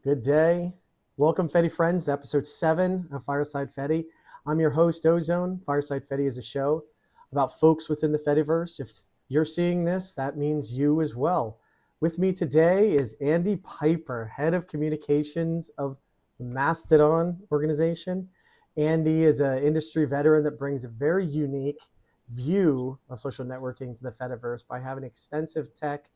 Good day. Welcome, Fedi Friends, to episode 7 of Fireside Fedi. I'm your host, Ozone. Fireside Fedi is a show about folks within the Fediverse. If you're seeing this, that means you as well. With me today is Andy Piper, Head of Communications of Mastodon organization. Andy is an industry veteran that brings a very unique view of social networking to the Fediverse by having extensive tech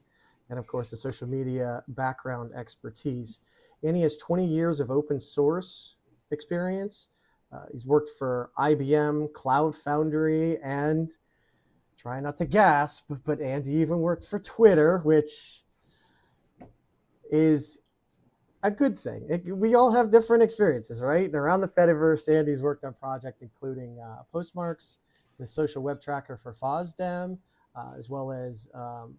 and, of course, a social media background expertise. Andy has 20 years of open source experience. He's worked for IBM, Cloud Foundry, and try not to gasp, but Andy even worked for Twitter, which is a good thing. We all have different experiences, right? And around the Fediverse, Andy's worked on projects including Postmarks, the social web tracker for FOSDEM, as well as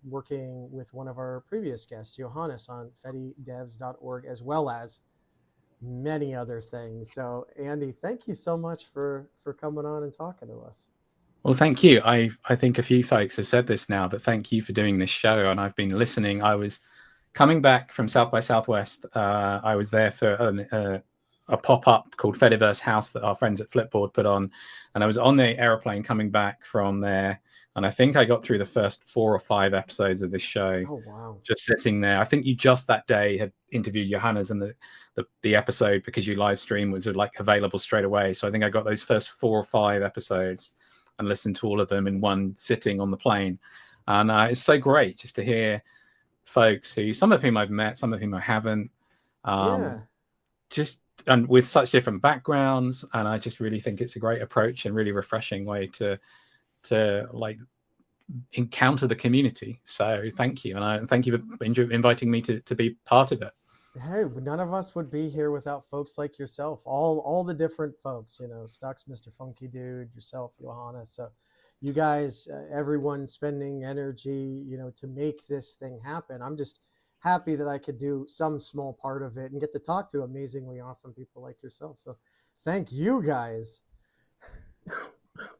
working with one of our previous guests, Johannes, on fedidevs.org, as well as many other things. So, Andy, thank you so much for coming on and talking to us. Well, thank you. I think a few folks have said this now, but thank you for doing this show. And I've been listening. I was coming back from South by Southwest. I was there for a pop-up called Fediverse House that our friends at Flipboard put on. And I was on the airplane coming back from there. And I think I got through the first 4 or 5 episodes of this show. Oh, wow. Just sitting there. I think you just that day had interviewed Johannes, and the episode, because you live stream, was like available straight away. So I think I got those first 4 or 5 episodes and listened to all of them in one sitting on the plane. And it's so great just to hear folks who, some of whom I've met, some of whom I haven't, just and with such different backgrounds. And I just really think it's a great approach and really refreshing way to like encounter the community. So thank you. And thank you for inviting me to be part of it. Hey, none of us would be here without folks like yourself. All the different folks, Stux, Mr. Funky Dude, yourself, Johannes. So you guys, everyone spending energy, to make this thing happen. I'm just happy that I could do some small part of it and get to talk to amazingly awesome people like yourself. So thank you guys.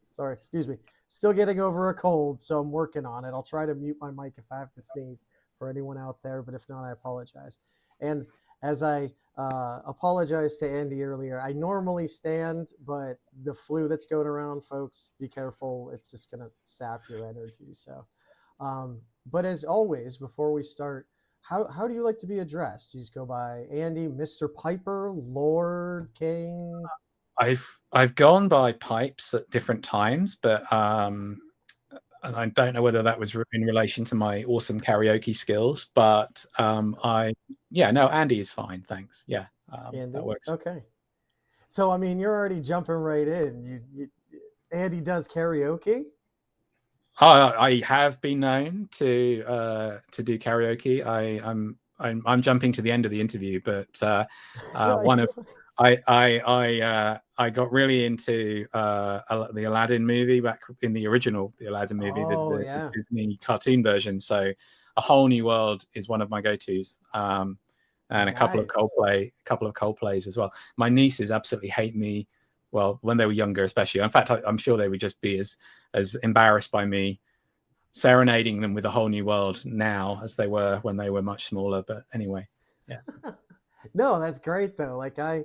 Sorry, excuse me. Still getting over a cold, so I'm working on it. I'll try to mute my mic if I have to sneeze for anyone out there, but if not, I apologize. And as I apologized to Andy earlier, I normally stand, but the flu that's going around, folks, be careful. It's just going to sap your energy. So, but as always, before we start, how do you like to be addressed? Do you just go by Andy, Mr. Piper, Lord, King? I've gone by Pipes at different times, but and I don't know whether that was in relation to my awesome karaoke skills, but Andy is fine, thanks. Yeah, Andy? That works. Okay. So I mean, you're already jumping right in. Andy does karaoke. I have been known to do karaoke. I'm jumping to the end of the interview, but I got really into the Aladdin movie back in the original Aladdin movie, the Disney cartoon version. So A Whole New World is one of my go-tos, and a couple of Coldplays as well. My nieces absolutely hate me. Well, when they were younger, especially. In fact, I'm sure they would just be as embarrassed by me serenading them with A Whole New World now as they were when they were much smaller. But anyway, yeah. No, that's great though. Like I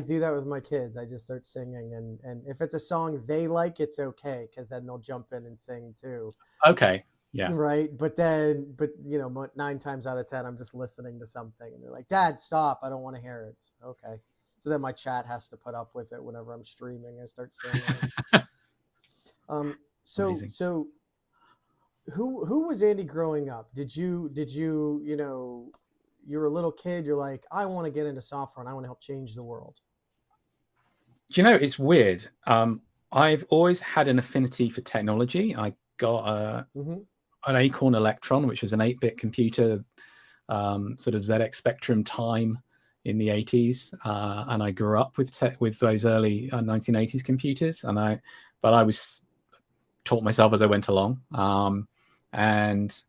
do that with my kids. I just start singing, and if it's a song they like, it's okay, because then they'll jump in and sing too. Okay. Yeah. Right. But 9 times out of 10, I'm just listening to something and they're like, Dad, stop. I don't want to hear it. Okay. So then my chat has to put up with it whenever I'm streaming. I start singing. So who was Andy growing up? Did you you're a little kid, you're like, I want to get into software and I want to help change the world? It's weird. I've always had an affinity for technology. I got an Acorn Electron, which was an 8-bit computer, sort of ZX Spectrum time in the 80s, and I grew up with those early 1980s computers. But I was taught myself as I went along, and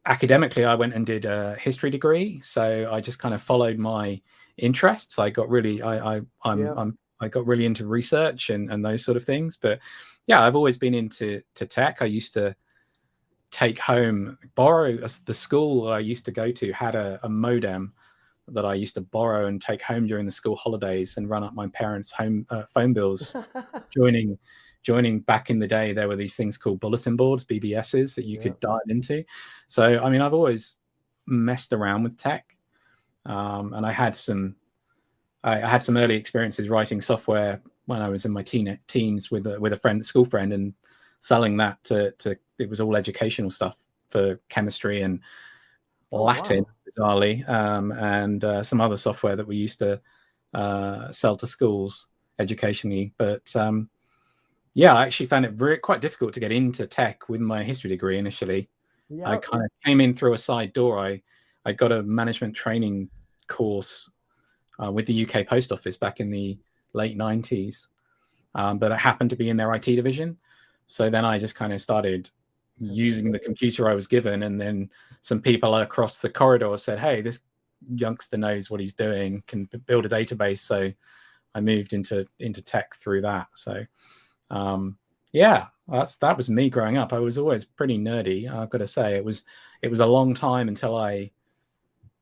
academically I went and did a history degree, so I just kind of followed my interests. I got really I got really into research and those sort of things. But yeah, I've always been into tech. I used to take home, borrow. The school that I used to go to had a modem that I used to borrow and take home during the school holidays and run up my parents' home phone bills. Joining back in the day, there were these things called bulletin boards, BBSs, that you could dial into. So, I mean, I've always messed around with tech, and I had some early experiences writing software when I was in my teens with a friend, school friend, and selling that to it was all educational stuff for chemistry and Latin, bizarrely, and some other software that we used to sell to schools educationally. But yeah, I actually found it quite difficult to get into tech with my history degree initially. I kind of came in through a side door. I got a management training course with the UK Post Office back in the late 90s, but it happened to be in their IT division. So then I just kind of started using the computer I was given, and then some people across the corridor said, hey, this youngster knows what he's doing, can build a database. So I moved into tech through that. So yeah, that was me growing up. I was always pretty nerdy, I've got to say. It was a long time until I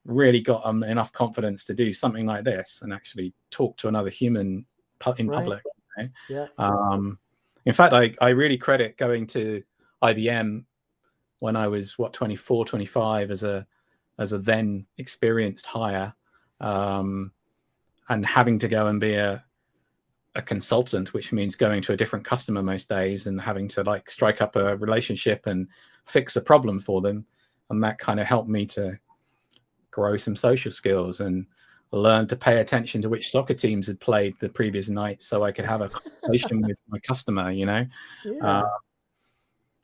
really got enough confidence to do something like this and actually talk to another human in public. You know? In fact, I really credit going to IBM when I was 24, 25 as a then experienced hire, and having to go and be a consultant, which means going to a different customer most days and having to like strike up a relationship and fix a problem for them. And that kind of helped me to grow some social skills and learn to pay attention to which soccer teams had played the previous night so I could have a conversation with my customer, you know?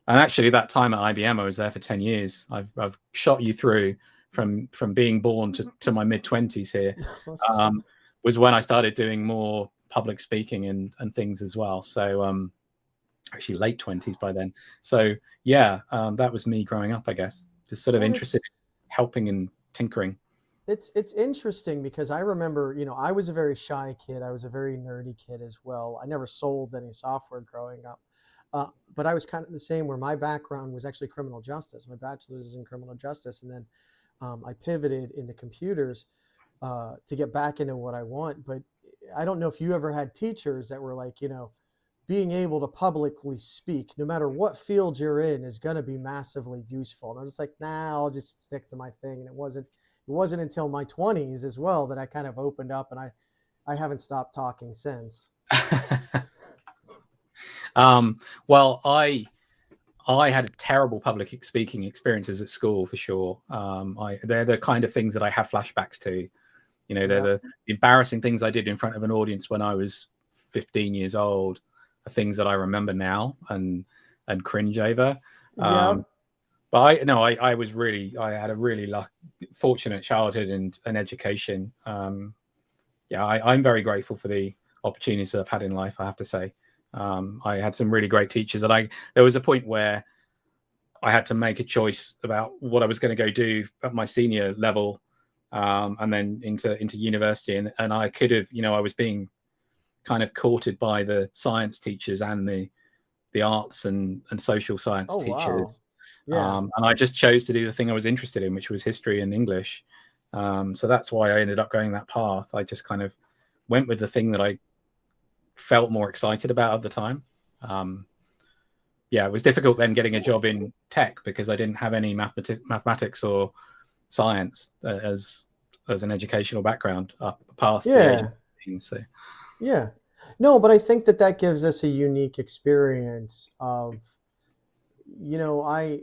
And actually that time at IBM, I was there for 10 years. I've shot you through from being born to my mid-20s here, was when I started doing more public speaking and things as well. So actually late 20s by then. So yeah, that was me growing up, I guess. Just sort of interested in helping and tinkering. It's interesting because I remember, you know, I was a very shy kid. I was a very nerdy kid as well. I never sold any software growing up. But I was kind of the same, where my background was actually criminal justice. My bachelor's is in criminal justice. And then I pivoted into computers to get back into what I want. But I don't know if you ever had teachers that were like, you know, being able to publicly speak, no matter what field you're in, is going to be massively useful. And I was just like, nah, I'll just stick to my thing. And it wasn't until my 20s as well that I kind of opened up, and I haven't stopped talking since. Well, I had terrible public speaking experiences at school for sure. They're the kind of things that I have flashbacks to. You know, they're the embarrassing things I did in front of an audience when I was 15 years old, are things that I remember now and cringe over. But I had a really fortunate childhood and education. I'm very grateful for the opportunities that I've had in life, I have to say. I had some really great teachers, and there was a point where I had to make a choice about what I was going to go do at my senior level, and then into university. And I could have, you know, I was being kind of courted by the science teachers and the arts and social science teachers. And I just chose to do the thing I was interested in, which was history and English. So that's why I ended up going that path. I just kind of went with the thing that I felt more excited about at the time. It was difficult then getting a job in tech because I didn't have any mathematics or science as an educational background past the age of 16. So no, but I think that gives us a unique experience of, you know, I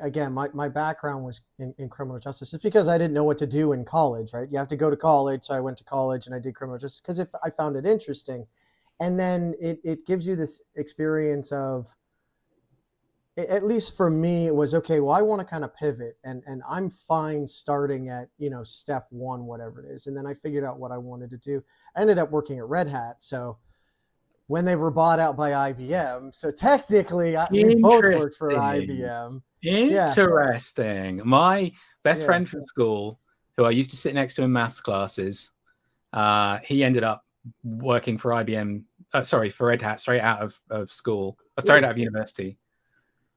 again, my background was in criminal justice. It's because I didn't know what to do in college, right? You have to go to college. So I went to college and I did criminal justice because I found it interesting. And then it gives you this experience of, at least for me, it was, okay, well, I want to kind of pivot, and I'm fine starting at, you know, step one, whatever it is. And then I figured out what I wanted to do. I ended up working at Red Hat. So when they were bought out by IBM, so technically we both worked for IBM. Interesting. My best friend from school, who I used to sit next to in maths classes, he ended up working for IBM, for Red Hat straight out of school, straight out of university.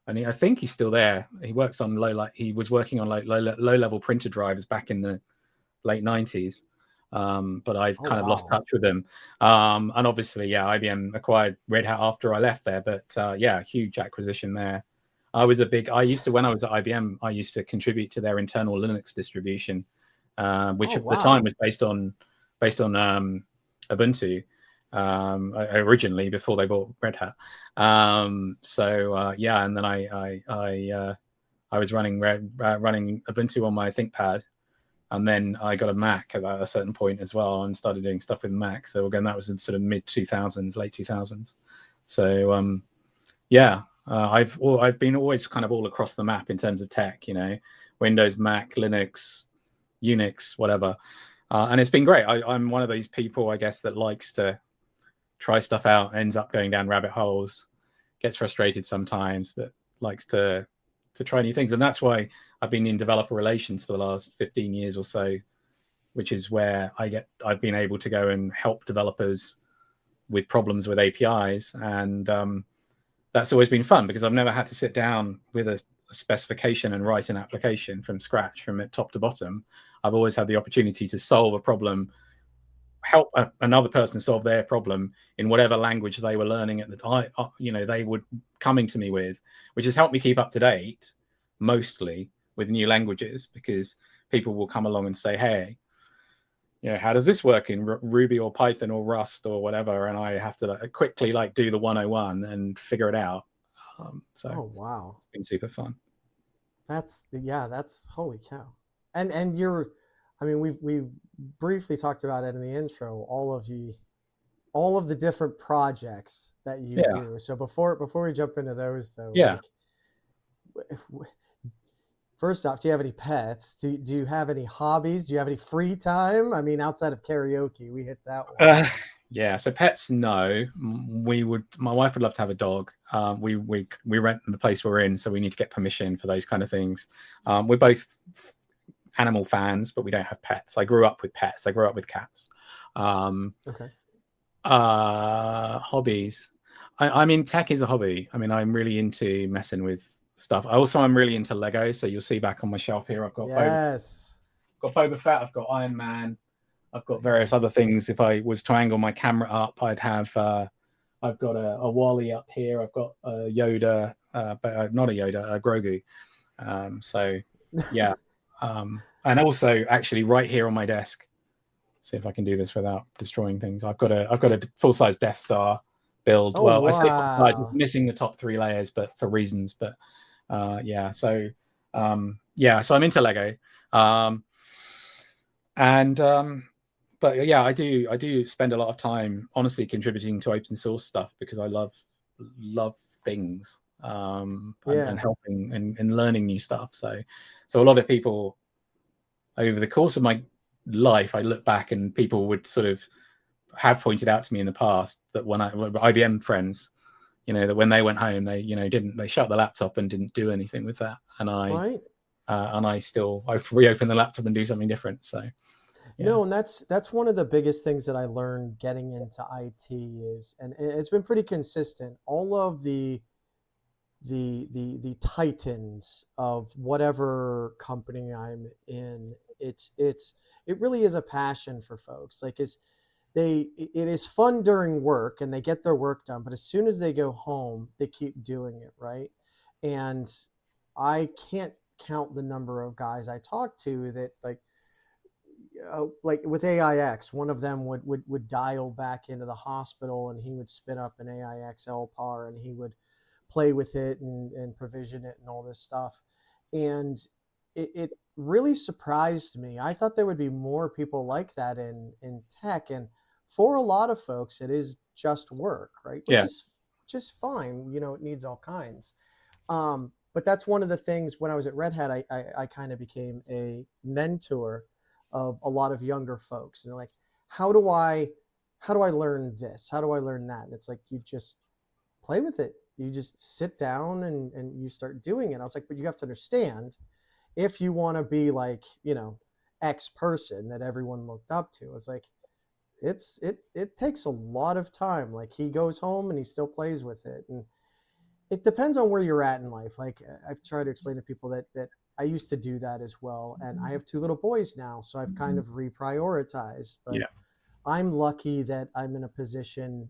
and I think he's still there. He works on he was working on low level printer drivers back in the late 90s. But I've kind of lost touch with them. And obviously, yeah, IBM acquired Red Hat after I left there. But yeah, huge acquisition there. I used to, when I was at IBM, I used to contribute to their internal Linux distribution, which at the time was based on Ubuntu originally, before they bought Red Hat. Yeah, and then I was running Ubuntu on my ThinkPad. And then I got a Mac at a certain point as well, and started doing stuff with Mac. So again, that was in sort of mid 2000s, late 2000s. So yeah, I've been always kind of all across the map in terms of tech. Windows, Mac, Linux, Unix, whatever. And it's been great. I'm one of these people, I guess, that likes to try stuff out, ends up going down rabbit holes, gets frustrated sometimes, but likes to try new things. And that's why I've been in developer relations for the last 15 years or so, which is where I've been able to go and help developers with problems with APIs. And that's always been fun, because I've never had to sit down with a specification and write an application from scratch, from top to bottom. I've always had the opportunity to solve a problem, help another person solve their problem in whatever language they were learning at the time, they would coming to me with, which has helped me keep up to date mostly with new languages, because people will come along and say, hey, how does this work in Ruby or Python or Rust or whatever? And I have to quickly do the 101 and figure it out. Oh, wow. It's been super fun. That's holy cow. And I mean, we briefly talked about it in the intro, all of the different projects that you do. So before we jump into those, though, first off, do you have any pets? Do you have any hobbies? Do you have any free time? I mean, outside of karaoke, we hit that one. Yeah, so pets, no. My wife would love to have a dog. We rent the place we're in, so we need to get permission for those kind of things. We're both animal fans, but we don't have pets. I grew up with pets. I grew up with cats. Okay. Hobbies. I mean, tech is a hobby. I mean, I'm really into messing with stuff. I'm really into Lego. So you'll see back on my shelf here, I've got Boba Fett. I've got Iron Man. I've got various other things. If I was to angle my camera up, I'd have. I've got a Wally up here. I've got a Yoda, but not a Yoda, a Grogu. So yeah. And also, actually, right here on my desk, see if I can do this without destroying things. I've got a full-size Death Star build. Oh, wow. I say full-size, it's missing the top 3 layers, but for reasons. But yeah, so so I'm into Lego, but yeah, I do spend a lot of time, honestly, contributing to open source stuff, because I love things, and helping and learning new stuff. So a lot of people, over the course of my life, I look back and people would sort of have pointed out to me in the past that when IBM friends, that when they went home, they they shut the laptop and didn't do anything with that, and I reopen the laptop and do something different. So yeah. No, and that's one of the biggest things that I learned getting into IT is, and it's been pretty consistent, all of the titans of whatever company I'm in, it really is a passion for folks. Like it is fun during work and they get their work done, but as soon as they go home, they keep doing it, right? And I can't count the number of guys I talk to that like with AIX, one of them would dial back into the hospital and he would spin up an AIX LPAR and he would play with it and provision it and all this stuff. And it really surprised me. I thought there would be more people like that in tech. And for a lot of folks, it is just work, right? Which is fine. It needs all kinds. But that's one of the things when I was at Red Hat, I kind of became a mentor of a lot of younger folks. And they're like, how do I learn this? How do I learn that? And it's like, you just play with it. You just sit down and you start doing it. I was like, but you have to understand, if you want to be like, X person that everyone looked up to, it's like, it takes a lot of time. Like he goes home and he still plays with it. And it depends on where you're at in life. Like I've tried to explain to people that I used to do that as well, and I have two little boys now, so I've kind of reprioritized. But Yeah. I'm lucky that I'm in a position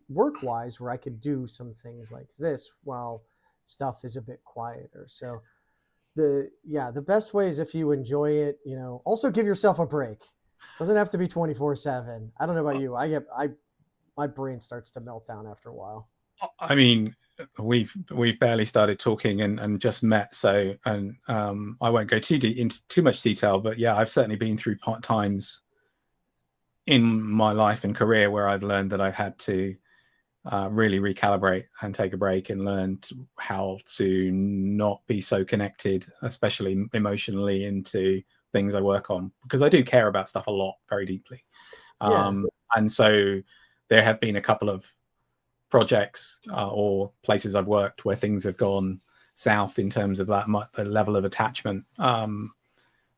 work-wise where I could do some things like this while stuff is a bit quieter. So the best way is if you enjoy it, also give yourself a break. Doesn't have to be 24/7. I don't know about you. I my brain starts to melt down after a while. I mean, we've barely started talking and just met, so I won't go into too much detail, but yeah, I've certainly been through times in my life and career where I've learned that I've had to really recalibrate and take a break and learn how to not be so connected, especially emotionally, into things I work on, because I do care about stuff a lot, very deeply. Yeah. And so there have been a couple of projects or places I've worked where things have gone south in terms of that the level of attachment and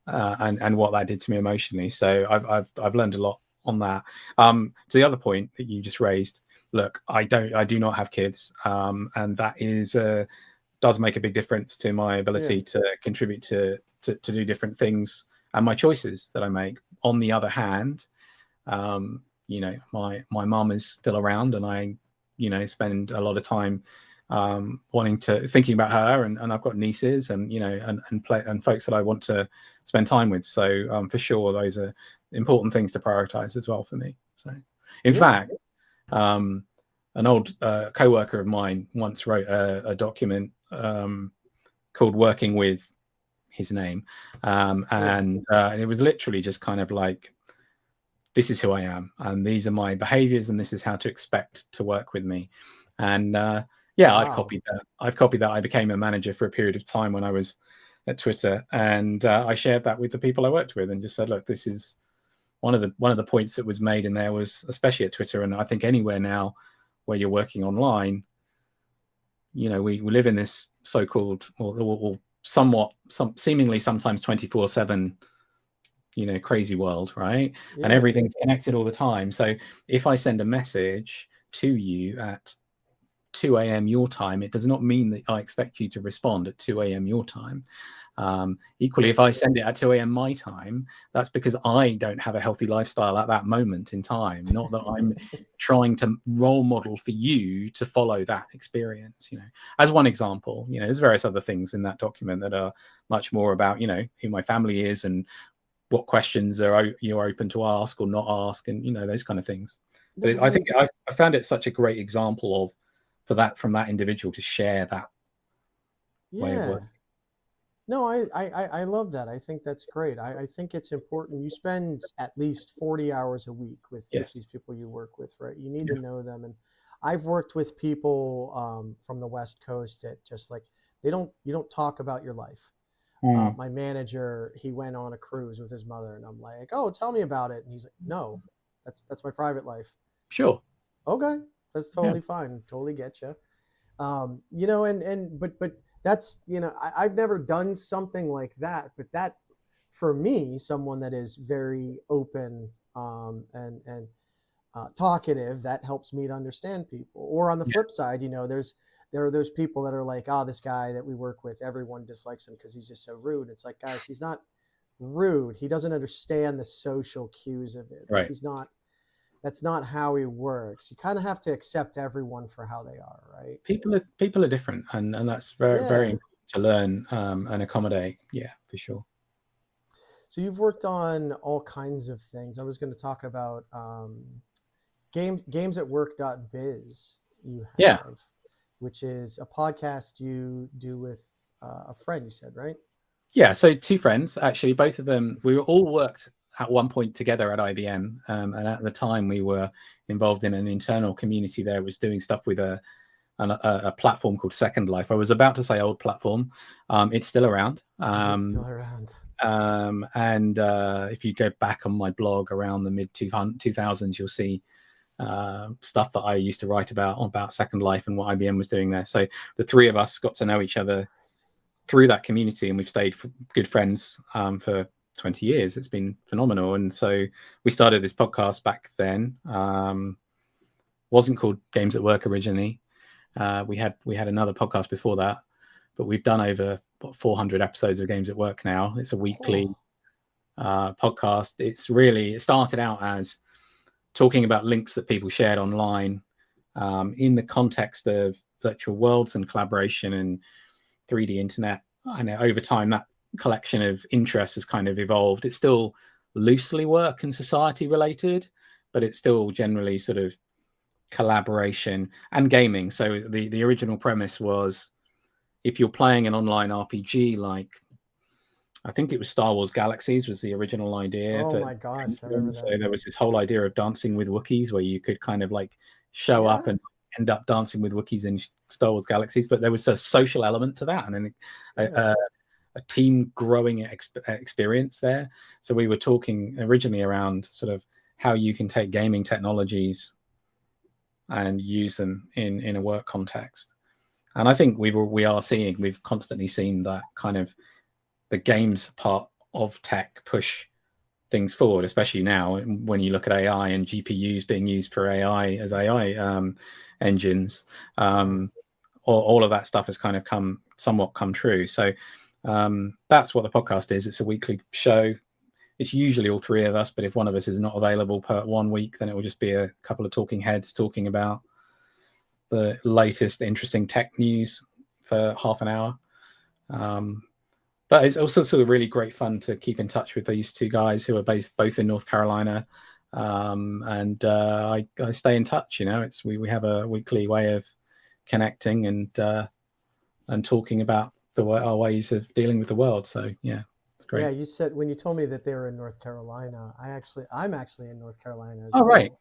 what that did to me emotionally. So I've learned a lot on that. To the other point that you just raised, look, I do not have kids, and that is does make a big difference to my ability to contribute to do different things and my choices that I make. On the other hand, my mom is still around, and I spend a lot of time thinking about her, and I've got nieces and and folks that I want to spend time with. So for sure, those are important things to prioritize as well for me. So in fact, an old co-worker of mine once wrote a document called Working With his name, and it was literally just kind of like, this is who I am, and these are my behaviors, and this is how to expect to work with me. And wow. I've copied that. I became a manager for a period of time when I was at Twitter, and I shared that with the people I worked with, and just said, look, this is one of the points that was made in there, was especially at Twitter, and I think anywhere now where you're working online, we live in this so-called or seemingly sometimes 24/7 crazy world, right? Yeah. And everything's connected all the time. So if I send a message to you at 2 a.m. your time, it does not mean that I expect you to respond at 2 a.m. your time. Equally, if I send it at 2 a.m. my time, that's because I don't have a healthy lifestyle at that moment in time. Not that I'm trying to role model for you to follow that experience. As one example, there's various other things in that document that are much more about, who my family is and what questions you're open to ask or not ask, and those kind of things. But I think I found it such a great example from that individual to share that way of working. No, I love that. I think that's great. I think it's important. You spend at least 40 hours a week with these people you work with, right? You need to know them. And I've worked with people from the West Coast that just like, you don't talk about your life. My manager, he went on a cruise with his mother, and I'm like, oh, tell me about it. And he's like, no, that's my private life. Sure. Okay. That's totally fine. Totally get you. But that's, I've never done something like that, but that for me, someone that is very open and talkative, that helps me to understand people. Or on the flip side, there are those people that are like, oh, this guy that we work with, everyone dislikes him because he's just so rude. It's like, guys, he's not rude. He doesn't understand the social cues of it. Right. That's not how he works. You kind of have to accept everyone for how they are, right? People are different, and that's very important to learn and accommodate. Yeah, for sure. So you've worked on all kinds of things. I was going to talk about gamesatwork.biz. You have, which is a podcast you do with a friend, you said, right? Yeah, so two friends, actually, both of them, we were all worked at one point together at IBM. And at the time we were involved in an internal community there, was doing stuff with a platform called Second Life. I was about to say old platform. It's still around. It's still around. And if you go back on my blog around the mid 2000s, you'll see stuff that I used to write about Second Life and what IBM was doing there. So the three of us got to know each other through that community, and we've stayed good friends for 20 years. It's been phenomenal. And so we started this podcast back then. Wasn't called Games at Work originally. We had another podcast before that, but we've done over 400 episodes of Games at Work now. It's a weekly podcast. It started out as talking about links that people shared online in the context of virtual worlds and collaboration and 3D internet. I know over time that collection of interests has kind of evolved. It's still loosely work and society related, but it's still generally sort of collaboration and gaming. So the original premise was, if you're playing an online RPG, like I think it was Star Wars Galaxies was the original idea. Oh my gosh, I remember that. So there was this whole idea of dancing with Wookiees, where you could kind of like show up and end up dancing with Wookiees in Star Wars Galaxies. But there was a social element to that, and a team growing experience there. So we were talking originally around sort of how you can take gaming technologies and use them in a work context. And I think we've constantly seen that kind of the games part of tech push things forward, especially now when you look at AI and GPUs being used for AI as AI engines. All of that stuff has kind of come true. So that's what the podcast is. It's a weekly show. It's usually all three of us, but if one of us is not available per 1 week, then it will just be a couple of talking heads talking about the latest interesting tech news for half an hour. But it's also sort of really great fun to keep in touch with these two guys who are both in North Carolina, and I stay in touch. You know, we have a weekly way of connecting and talking about our ways of dealing with the world. So yeah, it's great. Yeah, you said when you told me that they were in North Carolina, I'm actually in North Carolina as well. Right.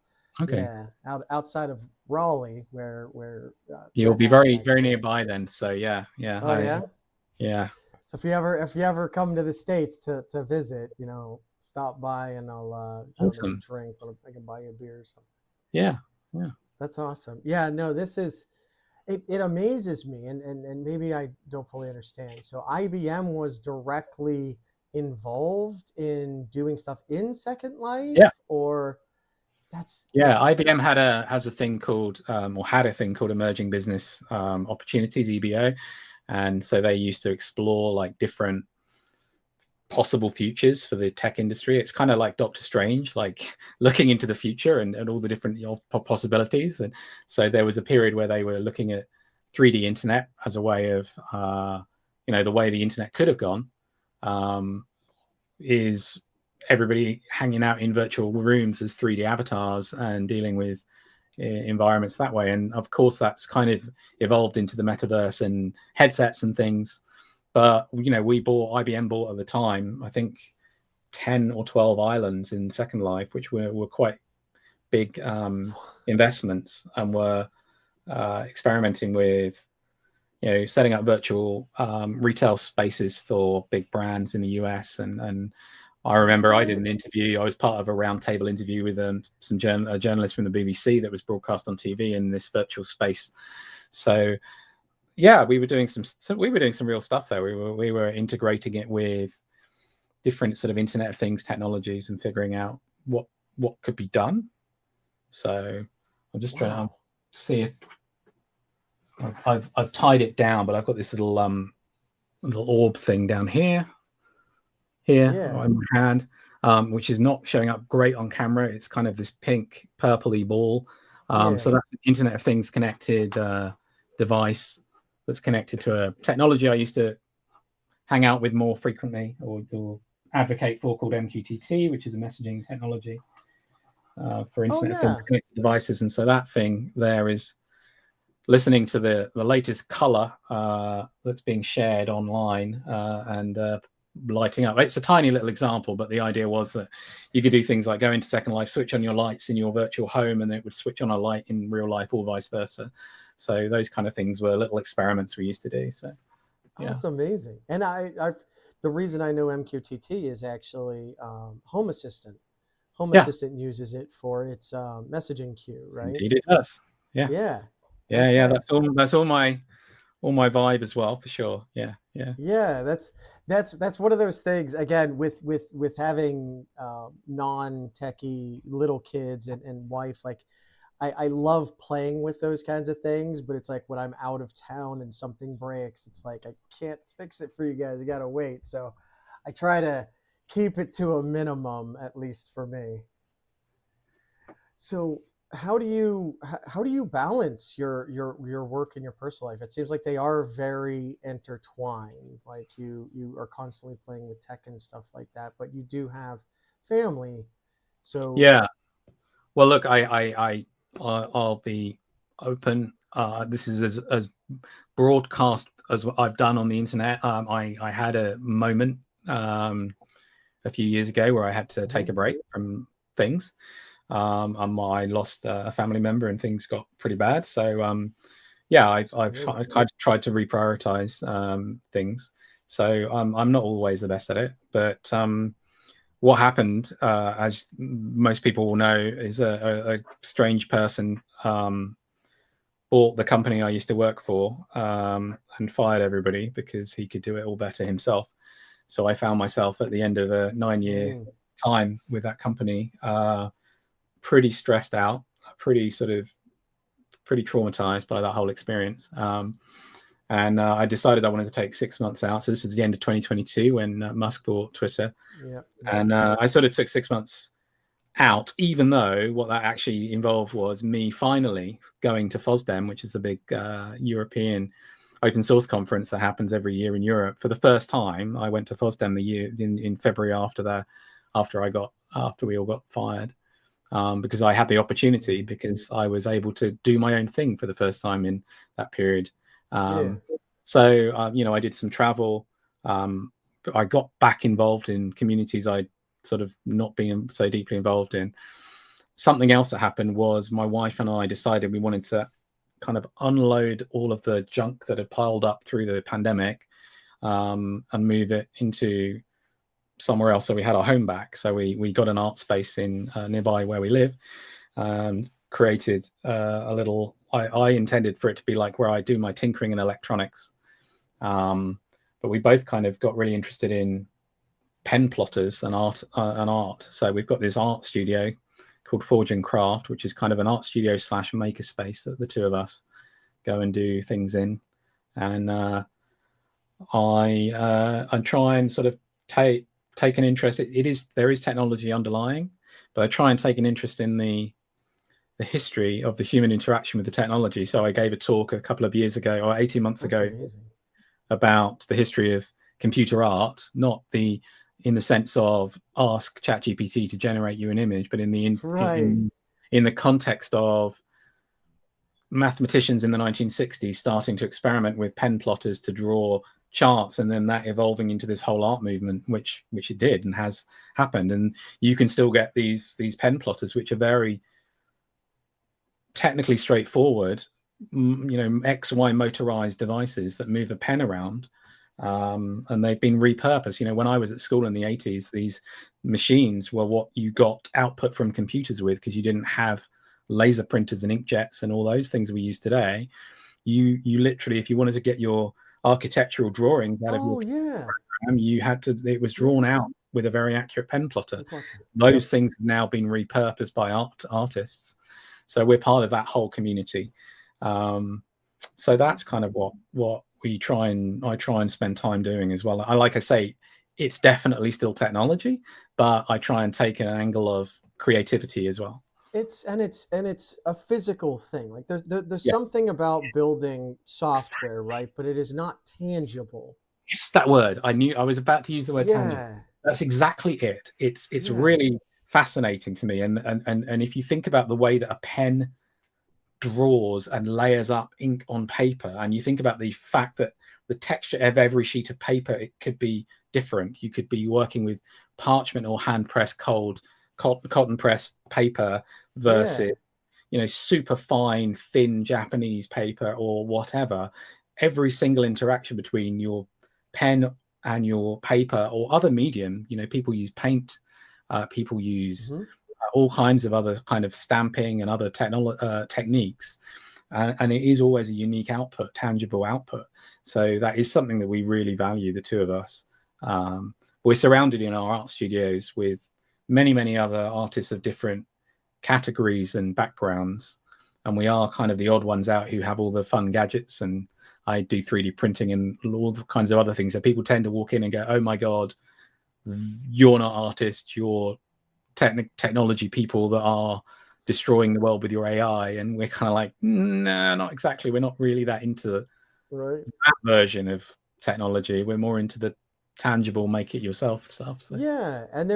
Okay. Yeah, outside of Raleigh, where you'll be very nearby then. So yeah. Oh yeah. So if you ever come to the States to visit, stop by and I'll awesome. make a drink, or I can buy you a beer or something. Yeah. That's awesome. Yeah, no, this is it amazes me, and maybe I don't fully understand. So IBM was directly involved in doing stuff in Second Life, or that's IBM has a thing called had a thing called Emerging Business Opportunities, EBO. And so they used to explore like different possible futures for the tech industry. It's kind of like Doctor Strange, like looking into the future and all the different possibilities. And so there was a period where they were looking at 3D internet as a way of, the way the internet could have gone is everybody hanging out in virtual rooms as 3D avatars and dealing with environments that way. And of course that's kind of evolved into the metaverse and headsets and things. But IBM bought at the time, I think 10 or 12 islands in Second Life, which were quite big investments, and were experimenting with setting up virtual retail spaces for big brands in the US. And I remember I did an interview. I was part of a roundtable interview with a journalist from the BBC that was broadcast on TV in this virtual space. So, yeah, we were doing some real stuff there. We were integrating it with different sort of Internet of Things technologies and figuring out what could be done. So I'm just trying to see if I've tied it down, but I've got this little orb thing down here on my hand, which is not showing up great on camera. It's kind of this pink purpley ball. So that's an Internet of Things connected device that's connected to a technology I used to hang out with more frequently or advocate for, called MQTT, which is a messaging technology for Internet of Things connected devices. And so that thing there is listening to the latest color that's being shared online and lighting up. It's a tiny little example, but the idea was that you could do things like go into Second Life, switch on your lights in your virtual home, and it would switch on a light in real life, or vice versa. So those kind of things were little experiments we used to do. So that's amazing. And the reason I know MQTT is actually Home Assistant. Home Assistant uses it for its messaging queue, right? Indeed, it does. Yeah. That's all my vibe as well, for sure. Yeah. That's one of those things, again, with having non-techie little kids and wife. Like, I love playing with those kinds of things, but it's like when I'm out of town and something breaks, it's like I can't fix it for you guys. You gotta wait. So I try to keep it to a minimum, at least for me. So how do you balance your work and your personal life? It seems like they are very intertwined. Like you are constantly playing with tech and stuff like that, but you do have family. So Yeah. Well, look, I'll be open. This is as broadcast as what I've done on the internet. I had a moment a few years ago where I had to take a break from things. I lost a family member and things got pretty bad. So yeah, I've tried to reprioritize things. So I'm not always the best at it, but what happened, as most people will know, is a strange person bought the company I used to work for and fired everybody because he could do it all better himself. So I found myself at the end of a 9-year time with that company, pretty stressed out, pretty traumatized by that whole experience. And I decided I wanted to take 6 months out. So this is the end of 2022 when Musk bought Twitter. yeah, And I sort of took 6 months out, even though what that actually involved was me finally going to FOSDEM, which is the big European open source conference that happens every year in Europe. For the first time, I went to FOSDEM the year in February after we all got fired, because I had the opportunity, because I was able to do my own thing for the first time in that period. So I did some travel. I got back involved in communities I'd sort of not been so deeply involved in. Something else that happened was my wife and I decided we wanted to kind of unload all of the junk that had piled up through the pandemic, and move it into somewhere else. So we had our home back. So we got an art space in nearby where we live, and created a little. I intended for it to be like where I do my tinkering in electronics, but we both kind of got really interested in pen plotters and art. So we've got this art studio called Forge and Craft, which is kind of an art studio / maker space that the two of us go and do things in. And I try and sort of take an interest. There is technology underlying, but I try and take an interest in the history of the human interaction with the technology. So I gave a talk a couple of years ago, or 18 months ago, about the history of computer art, not in the sense of ask ChatGPT to generate you an image, but in the context of mathematicians in the 1960s starting to experiment with pen plotters to draw charts, and then that evolving into this whole art movement, which it did and has happened. And you can still get these pen plotters, which are very technically straightforward, XY motorized devices that move a pen around. And they've been repurposed. When I was at school in the 80s, these machines were what you got output from computers with, because you didn't have laser printers and inkjets and all those things we use today. You literally, if you wanted to get your architectural drawings out of your program, it was drawn out with a very accurate pen plotter. Those things have now been repurposed by artists. So we're part of that whole community. So that's kind of what I try and spend time doing as well. Like I say, it's definitely still technology, but I try and take an angle of creativity as well. It's a physical thing. Like there's something about building software, right? But it is not tangible. It's that word. I knew I was about to use the word tangible. That's exactly it. It's really fascinating to me. And if you think about the way that a pen draws and layers up ink on paper, and you think about the fact that the texture of every sheet of paper, it could be different. You could be working with parchment or hand pressed cotton pressed paper versus super fine thin Japanese paper or whatever. Every single interaction between your pen and your paper or other medium, people use paint, people use all kinds of other kind of stamping and other techniques, and it is always a unique output, tangible output. So that is something that we really value, the two of us. We're surrounded in our art studios with many other artists of different categories and backgrounds, and we are kind of the odd ones out who have all the fun gadgets, and I do 3D printing and all the kinds of other things. So people tend to walk in and go, oh my God, you're not artists, you're technology people that are destroying the world with your AI. And we're kind of like, no, not exactly. We're not really that into that version of technology. We're more into the tangible, make it yourself stuff. So. Yeah, and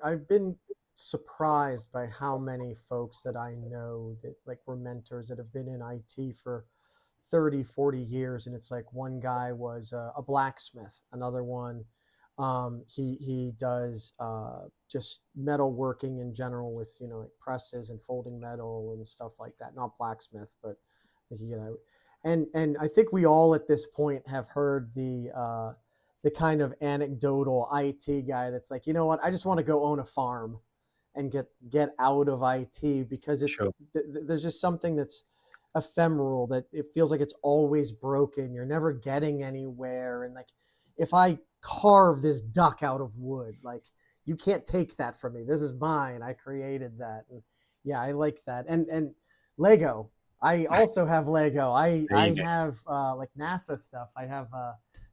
I've been surprised by how many folks that I know that like were mentors that have been in IT for 30, 40 years. And it's like one guy was a blacksmith, another one, he does just metalworking in general with, you know, like presses and folding metal and stuff like that. Not blacksmith, but, you know, and I think we all at this point have heard the kind of anecdotal IT guy that's like, you know what, I just want to go own a farm and get out of IT because it's Sure. There's just something that's ephemeral, that it feels like it's always broken. You're never getting anywhere. And like, if I carve this duck out of wood, like, you can't take that from me. This is mine. I created that. And yeah, I like that. And Lego. I also have Lego. I have like NASA stuff. I have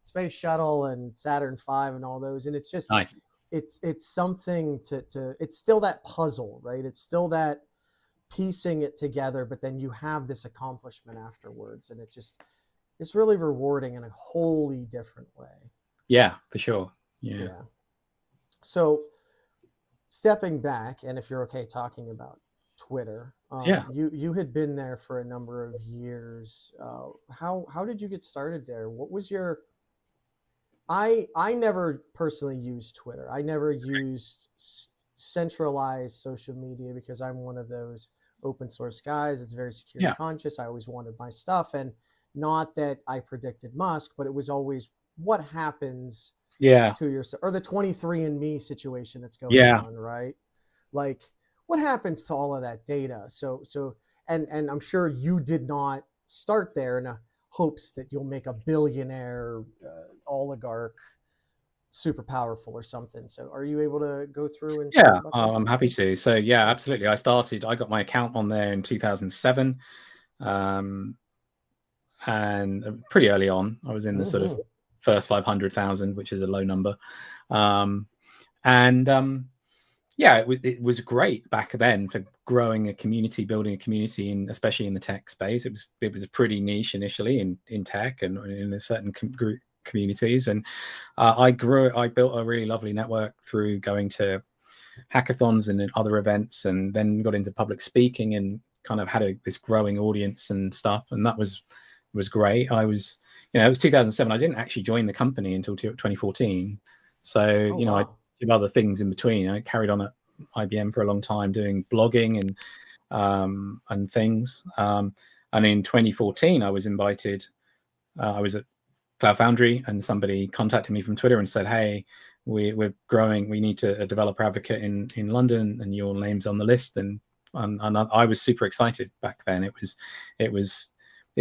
Space Shuttle and Saturn V and all those. And it's just Nice. it's something to it's still that puzzle, right? It's still that piecing it together, but then you have this accomplishment afterwards, and it's really rewarding in a wholly different way. Yeah, for sure. Yeah. So stepping back, and if you're okay talking about Twitter, Yeah. you had been there for a number of years. How did you get started there? What was your I never personally used Twitter. I never used centralized social media because I'm one of those open source guys. It's very security conscious. I always wanted my stuff, and not that I predicted Musk, but it was always what happens to your, or the 23andMe situation that's going on, right? Like, what happens to all of that data? So and I'm sure you did not start there in a hopes that you'll make a billionaire oligarch super powerful or something. So are you able to go through and talk about this? I'm happy to. So yeah, absolutely. I got my account on there in 2007, and pretty early on. I was in the sort of first 500,000, which is a low number, yeah, it was great back then for growing a community, building a community, and especially in the tech space. It was a pretty niche initially in tech and in a certain group communities. And I built a really lovely network through going to hackathons and other events, and then got into public speaking and kind of had this growing audience and stuff. And that was great. It was 2007. I didn't actually join the company until 2014. So, I did other things in between. I carried on at IBM for a long time doing blogging and things. And in 2014, I was invited. I was at Cloud Foundry, and somebody contacted me from Twitter and said, "Hey, we're growing. We need a developer advocate in London, and your name's on the list." And I was super excited back then. It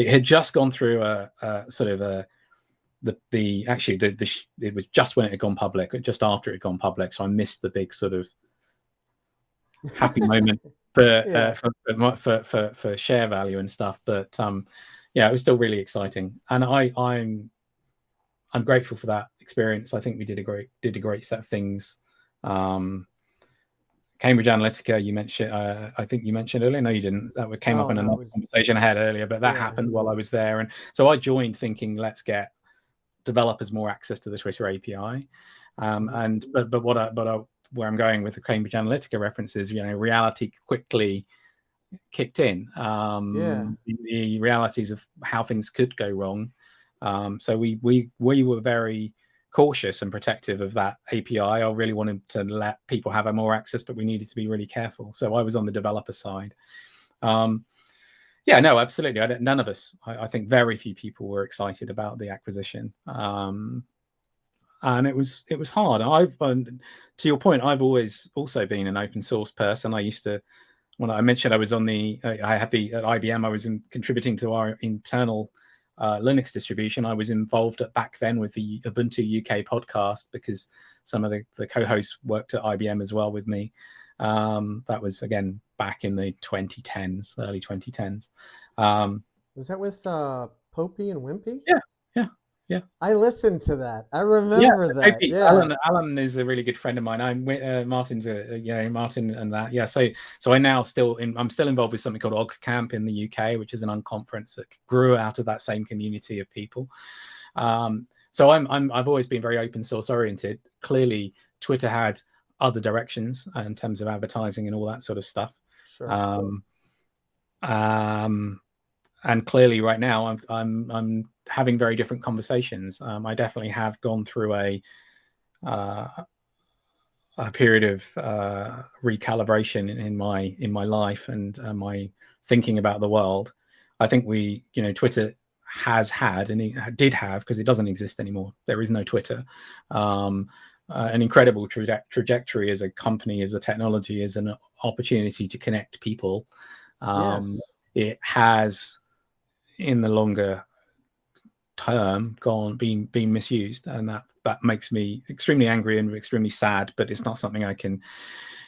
had just gone through a sort of a it was just when it had gone public, just after it had gone public. So I missed the big sort of happy moment for share value and stuff. But it was still really exciting, and I'm grateful for that experience. I think we did a great set of things. Cambridge Analytica, you mentioned. I think you mentioned earlier. No, you didn't. That came up in another conversation I had earlier, but that happened while I was there, and so I joined thinking, let's get developers more access to the Twitter API. But where I'm going with the Cambridge Analytica references, reality quickly kicked in. The realities of how things could go wrong. So we were very cautious and protective of that API. I really wanted to let people have more access, but we needed to be really careful. So I was on the developer side. No, absolutely. None of us. I think very few people were excited about the acquisition, and it was hard. To your point, I've always also been an open source person. I used to, when I mentioned I was on at IBM, I was contributing to our internal Linux distribution. I was involved back then with the Ubuntu UK podcast because some of the co-hosts worked at IBM as well with me. That was again back in the 2010s, early 2010s. Was that with Popey and Wimpy? Yeah, yeah, yeah. I listened to that. I Yeah, remember that. maybe. Yeah. Alan is a really good friend of mine. Martin's Martin and that. Yeah, so I'm still involved with something called Og Camp in the UK, which is an unconference that grew out of that same community of people. So I've always been very open source oriented. Clearly, Twitter had other directions in terms of advertising and all that sort of stuff. Sure. And clearly, right now, I'm having very different conversations. I definitely have gone through a period of recalibration in my life and my thinking about the world. I think Twitter has had, and it did have, because it doesn't exist anymore. There is no Twitter. An incredible trajectory as a company, as a technology, as an opportunity to connect people. Yes. It has, in the longer term, been misused, and that makes me extremely angry and extremely sad. But it's not something I can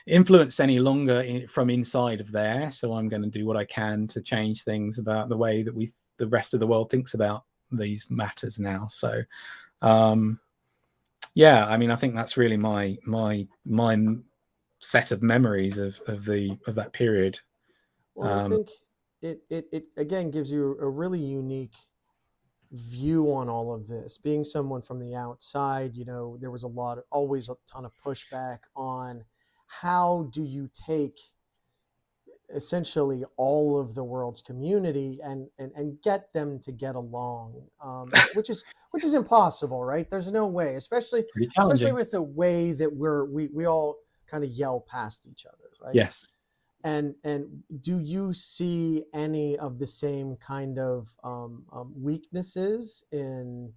influence any longer from inside of there. So I'm going to do what I can to change things about the way that the rest of the world thinks about these matters now. So yeah, I mean, I think that's really my set of memories of that period. Well, I think it again gives you a really unique view on all of this. Being someone from the outside, there was always a ton of pushback on how do you take essentially all of the world's community and get them to get along, which is impossible, right? There's no way, especially pretty challenging. with the way that we all kind of yell past each other, right? Yes. And do you see any of the same kind of weaknesses in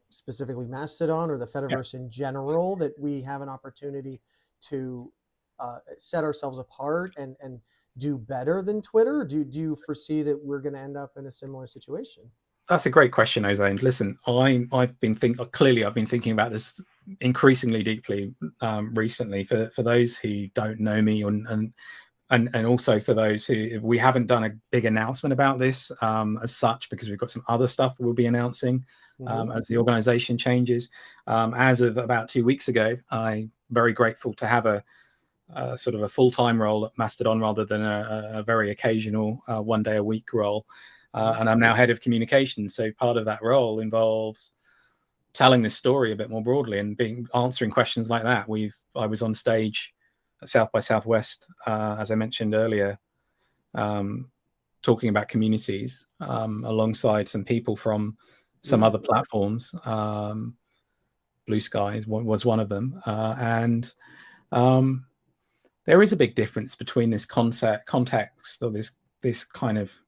specifically Mastodon or the Fediverse in general, that we have an opportunity to set ourselves apart and do better than Twitter? Do you foresee that we're going to end up in a similar situation? That's a great question, Ozoned. Listen, I've been thinking about this increasingly deeply recently. For those who don't know me, and also for those who, we haven't done a big announcement about this as such, because we've got some other stuff we'll be announcing as the organization changes. As of about 2 weeks ago, I'm very grateful to have a sort of a full-time role at Mastodon rather than a very occasional 1 day a week role. And I'm now head of communications. So part of that role involves telling this story a bit more broadly and answering questions like that. I was on stage at South by Southwest, as I mentioned earlier, talking about communities alongside some people from some other platforms. Blue Sky was one of them. And there is a big difference between this context or this kind of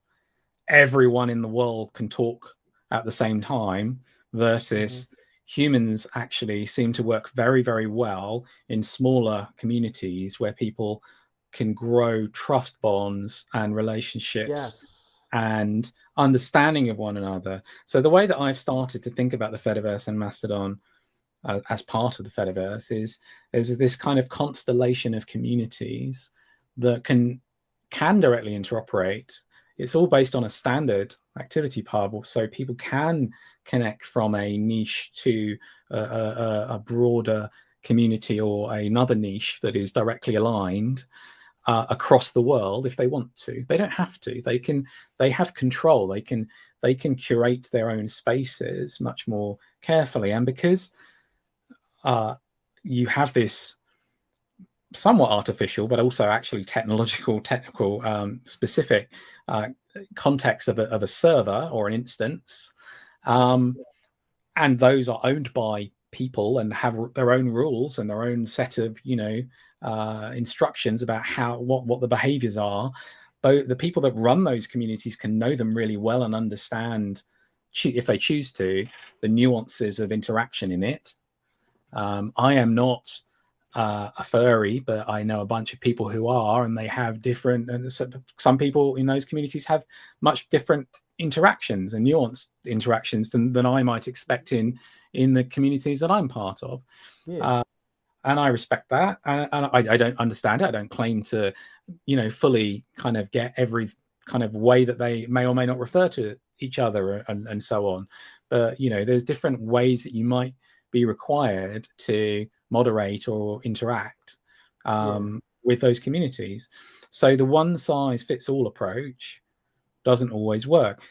everyone in the world can talk at the same time versus humans actually seem to work very, very well in smaller communities where people can grow trust bonds and relationships and understanding of one another. So the way that I've started to think about the Fediverse and Mastodon as part of the Fediverse is this kind of constellation of communities that can directly interoperate. It's all based on a standard activity pub, so people can connect from a niche to a broader community or another niche that is directly aligned across the world if they want to. They don't have to. They have control. They can curate their own spaces much more carefully. And because you have this somewhat artificial, but also actually technical, specific context of a server or an instance, and those are owned by people and have their own rules and their own set of instructions about what the behaviors are. But the people that run those communities can know them really well and understand, if they choose to, the nuances of interaction in it. I am not a furry, but I know a bunch of people who are, and they have different, and some people in those communities have much different interactions and nuanced interactions than I might expect in the communities that I'm part of. and I respect that, and I don't understand it. I don't claim to, fully kind of get every kind of way that they may or may not refer to each other and so on. But there's different ways that you might be required to moderate or interact with those communities. So the one size fits all approach doesn't always work.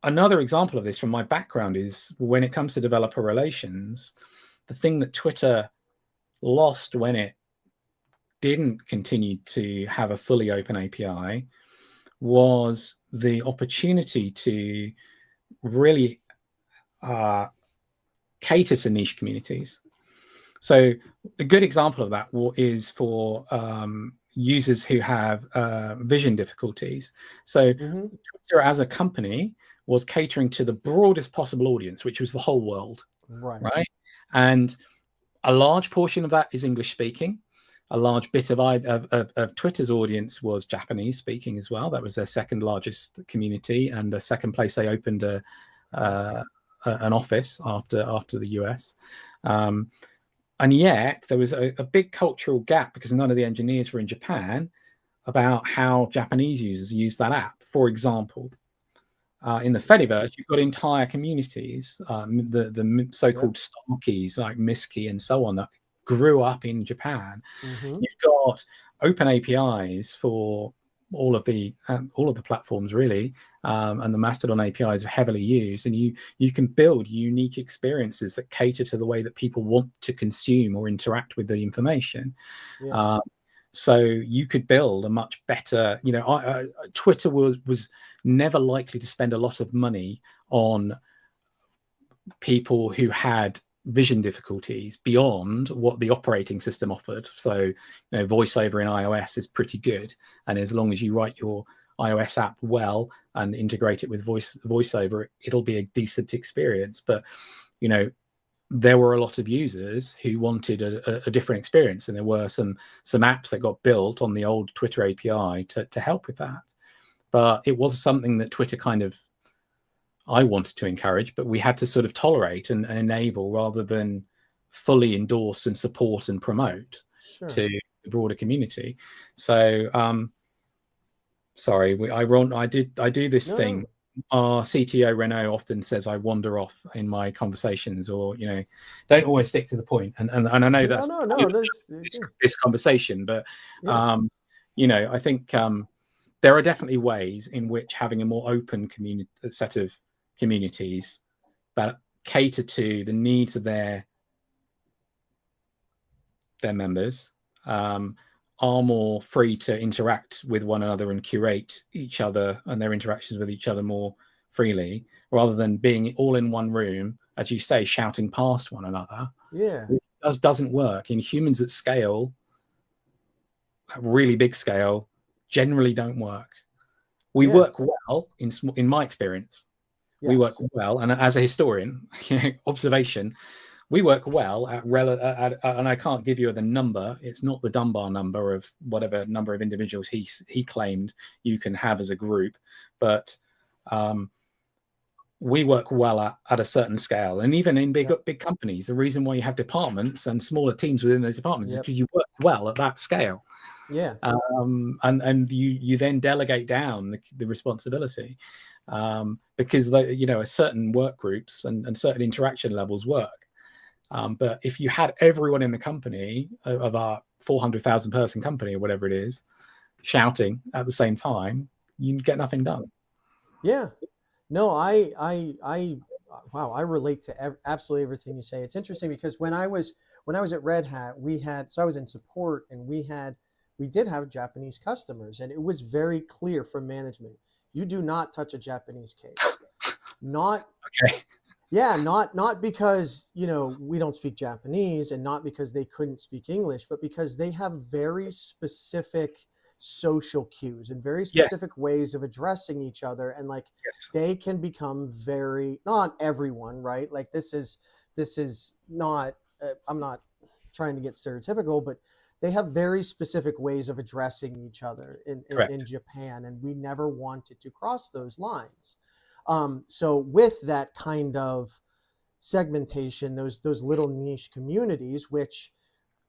Another example of this from my background is when it comes to developer relations, the thing that Twitter lost when it didn't continue to have a fully open API was the opportunity to really cater to niche communities. So a good example of that is for users who have vision difficulties. So Twitter as a company was catering to the broadest possible audience, which was the whole world, right? And a large portion of that is English speaking. A large bit of Twitter's audience was Japanese speaking as well. That was their second largest community, and the second place they opened an office after the US. And yet there was a big cultural gap because none of the engineers were in Japan about how Japanese users use that app. For example, in the Fediverse, you've got entire communities, the so-called Starkies like Miski and so on that grew up in Japan. You've got open APIs for all of the platforms really, and the Mastodon APIs are heavily used, and you can build unique experiences that cater to the way that people want to consume or interact with the information. So you could build a much better, Twitter was never likely to spend a lot of money on people who had vision difficulties beyond what the operating system offered. So, VoiceOver in iOS is pretty good. And as long as you write your iOS app well and integrate it with VoiceOver, it'll be a decent experience. But, there were a lot of users who wanted a different experience, and there were some apps that got built on the old Twitter API to help with that. But it was something that Twitter I wanted to encourage, but we had to sort of tolerate and enable rather than fully endorse and support and promote to the broader community. So, sorry, I do this thing. Our CTO Renault often says I wander off in my conversations, or don't always stick to the point. And I know that's this conversation, but I think there are definitely ways in which having a more open set of communities that cater to the needs of their members are more free to interact with one another and curate each other and their interactions with each other more freely, rather than being all in one room, as you say, shouting past one another. It doesn't work. In humans at scale, at really big scale, generally don't work. We work well in my experience. We work well, and as a historian, observation, we work well at and I can't give you the number. It's not the Dunbar number of whatever number of individuals he claimed you can have as a group, but we work well at a certain scale. And even in big companies, the reason why you have departments and smaller teams within those departments is because you work well at that scale. And you then delegate down the responsibility, because a certain work groups and certain interaction levels work. But if you had everyone in the company of our 400,000 person company or whatever it is shouting at the same time, you get nothing done. No, I relate to absolutely everything you say. It's interesting because when I was at Red Hat, I was in support, and we did have Japanese customers, and it was very clear from management, you do not touch a Japanese case. Not because we don't speak Japanese, and not because they couldn't speak English, but because they have very specific social cues and very specific ways of addressing each other, and they can become not everyone, right? Like this is not I'm not trying to get stereotypical, but they have very specific ways of addressing each other in Japan, and we never wanted to cross those lines. So with that kind of segmentation, those little niche communities, which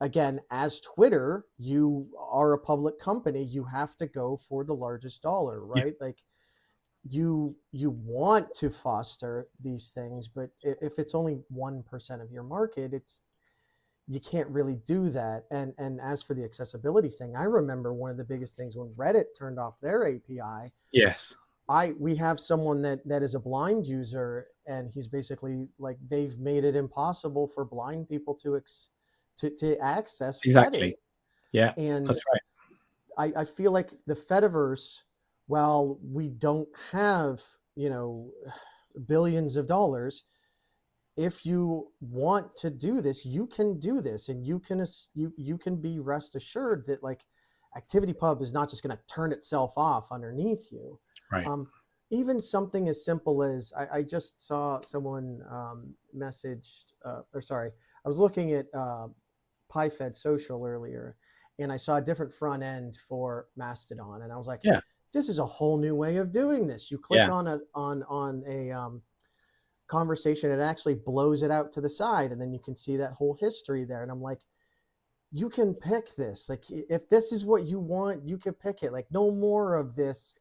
again, as Twitter, you are a public company. You have to go for the largest dollar, Yeah, right? Like you want to foster these things, but if it's only 1% of your market, it's you can't really do that. And as for the accessibility thing, I remember one of the biggest things when Reddit turned off their API. yes, We have someone that is a blind user, and he's basically like they've made it impossible for blind people to access Reddit. exactly. Yeah, And that's right. I feel like the Fediverse, while we don't have, you know, billions of dollars, if you want to do this, you can do this, and you can be rest assured that like ActivityPub is not just going to turn itself off underneath you. Right. Um, Even something as simple as I just saw someone messaged, or sorry, I was looking at PyFed Social earlier, and I saw a different front end for Mastodon, and I was like, Yeah, this is a whole new way of doing this. You click yeah, on a conversation, it actually blows it out to the side, and then you can see that whole history there. And I'm like, you can pick this. Like, if this is what you want, you can pick it. Like, no more of this,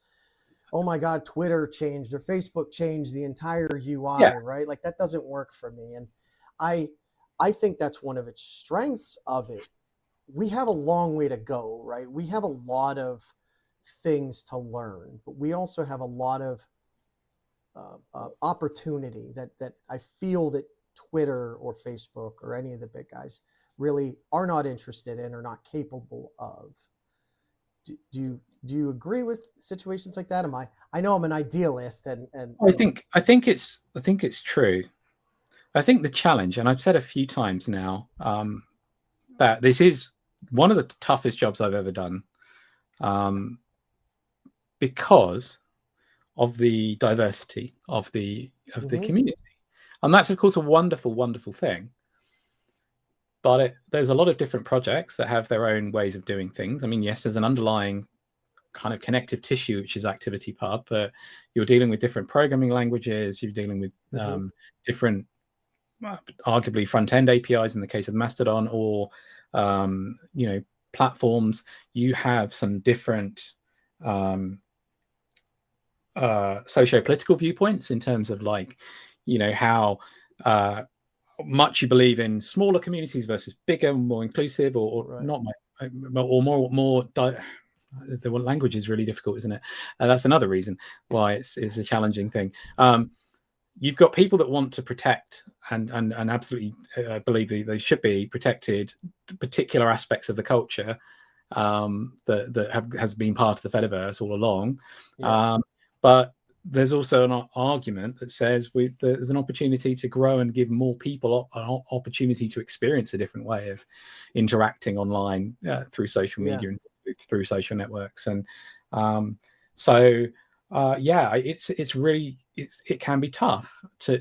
oh my God, Twitter changed or Facebook changed the entire yeah. UI, right? Like, that doesn't work for me. And I I think that's one of its strengths of it. We have a long way to go, right? We have a lot of things to learn, but we also have a lot of opportunity that I feel that Twitter or Facebook or any of the big guys really are not interested in or not capable of. Do you agree with situations like that? I know I'm an idealist, and I think it's true. I think the challenge, and I've said a few times now, that this is one of the toughest jobs I've ever done, because of the diversity of the mm-hmm, community, and that's of course a wonderful, wonderful thing. But there's a lot of different projects that have their own ways of doing things. I mean, yes, there's an underlying kind of connective tissue, which is ActivityPub, but you're dealing with different programming languages. You're dealing with mm-hmm, different, arguably front-end APIs in the case of Mastodon, or platforms. You have some different socio-political viewpoints in terms of how much you believe in smaller communities versus bigger, more inclusive, or right, not, or more. The language is really difficult, isn't it? That's another reason why it's a challenging thing. You've got people that want to protect and absolutely believe they should be protected particular aspects of the culture that has been part of the Fediverse all along. yeah, But there's also an argument that says there's an opportunity to grow and give more people an opportunity to experience a different way of interacting online through social yeah, media and through social networks. And it's really it can be tough to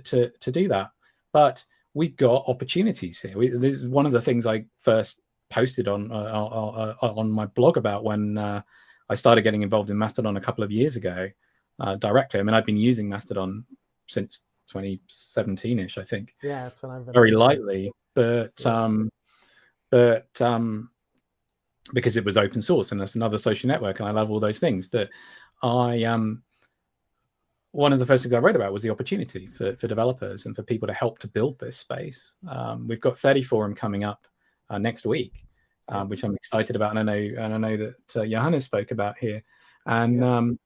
do that, but we've got opportunities here. This is one of the things I first posted on my blog about when I started getting involved in Mastodon a couple of years ago directly. I mean, I'd been using Mastodon since 2017ish, I think, yeah. That's when I've been very on too. lightly, but Yeah. because it was open source and that's another social network, and I love all those things. But I one of the first things I read about was the opportunity for developers and for people to help to build this space. We've got Fedi Forum coming up next week, Yeah. which I'm excited about, and I know that Johannes spoke about here. And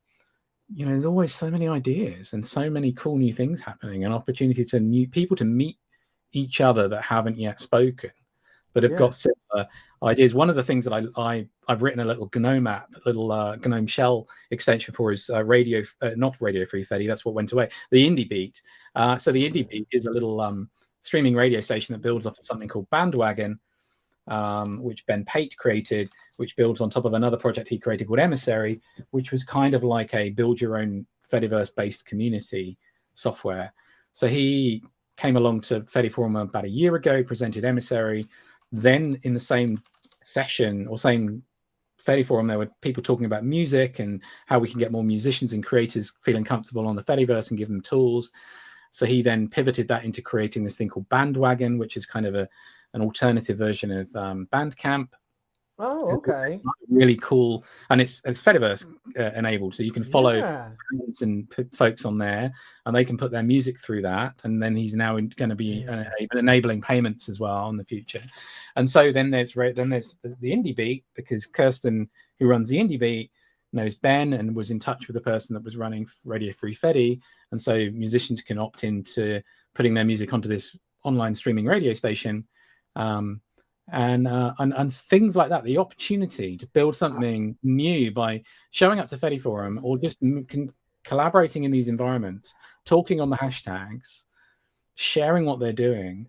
Yeah. there's always so many ideas and so many cool new things happening, and opportunities for new people to meet each other that haven't yet spoken, but have Yeah. got similar ideas. One of the things that I've written a little GNOME app, a little GNOME shell extension for is radio, not Radio Free Fedi. That's what went away. The Indie Beat. So the Indie Beat is a little streaming radio station that builds off of something called Bandwagon, which Ben Pate created, which builds on top of another project he created called Emissary, which was kind of like a build your own Fediverse-based community software. So he came along to Fedi Forum about a year ago, presented Emissary. Then in the same session or same Fedi Forum, there were people talking about music and how we can get more musicians and creators feeling comfortable on the Fediverse and give them tools. So he then pivoted that into creating this thing called Bandwagon, which is kind of an alternative version of Bandcamp. Oh, okay. Really cool, and it's Fediverse enabled, so you can follow Yeah. bands and folks on there, and they can put their music through that. And then he's now going to be enabling payments as well in the future. And so then there's the Indie Beat, because Kirsten, who runs the Indie Beat, knows Ben and was in touch with the person that was running Radio Free Fedi, and so musicians can opt into putting their music onto this online streaming radio station. And things like that, the opportunity to build something new by showing up to Fedi Forum, or just collaborating in these environments, talking on the hashtags, sharing what they're doing.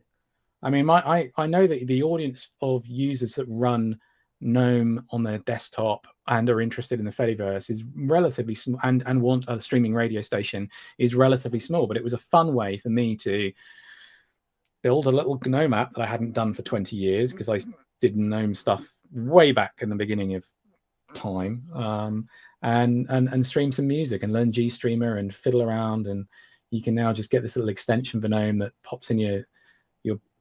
I mean, I know that the audience of users that run GNOME on their desktop and are interested in the Fediverse is relatively small, and want a streaming radio station is relatively small. But it was a fun way for me to build a little GNOME app that I hadn't done for 20 years, because I did GNOME stuff way back in the beginning of time, and stream some music and learn GStreamer and fiddle around. And you can now just get this little extension for GNOME that pops in your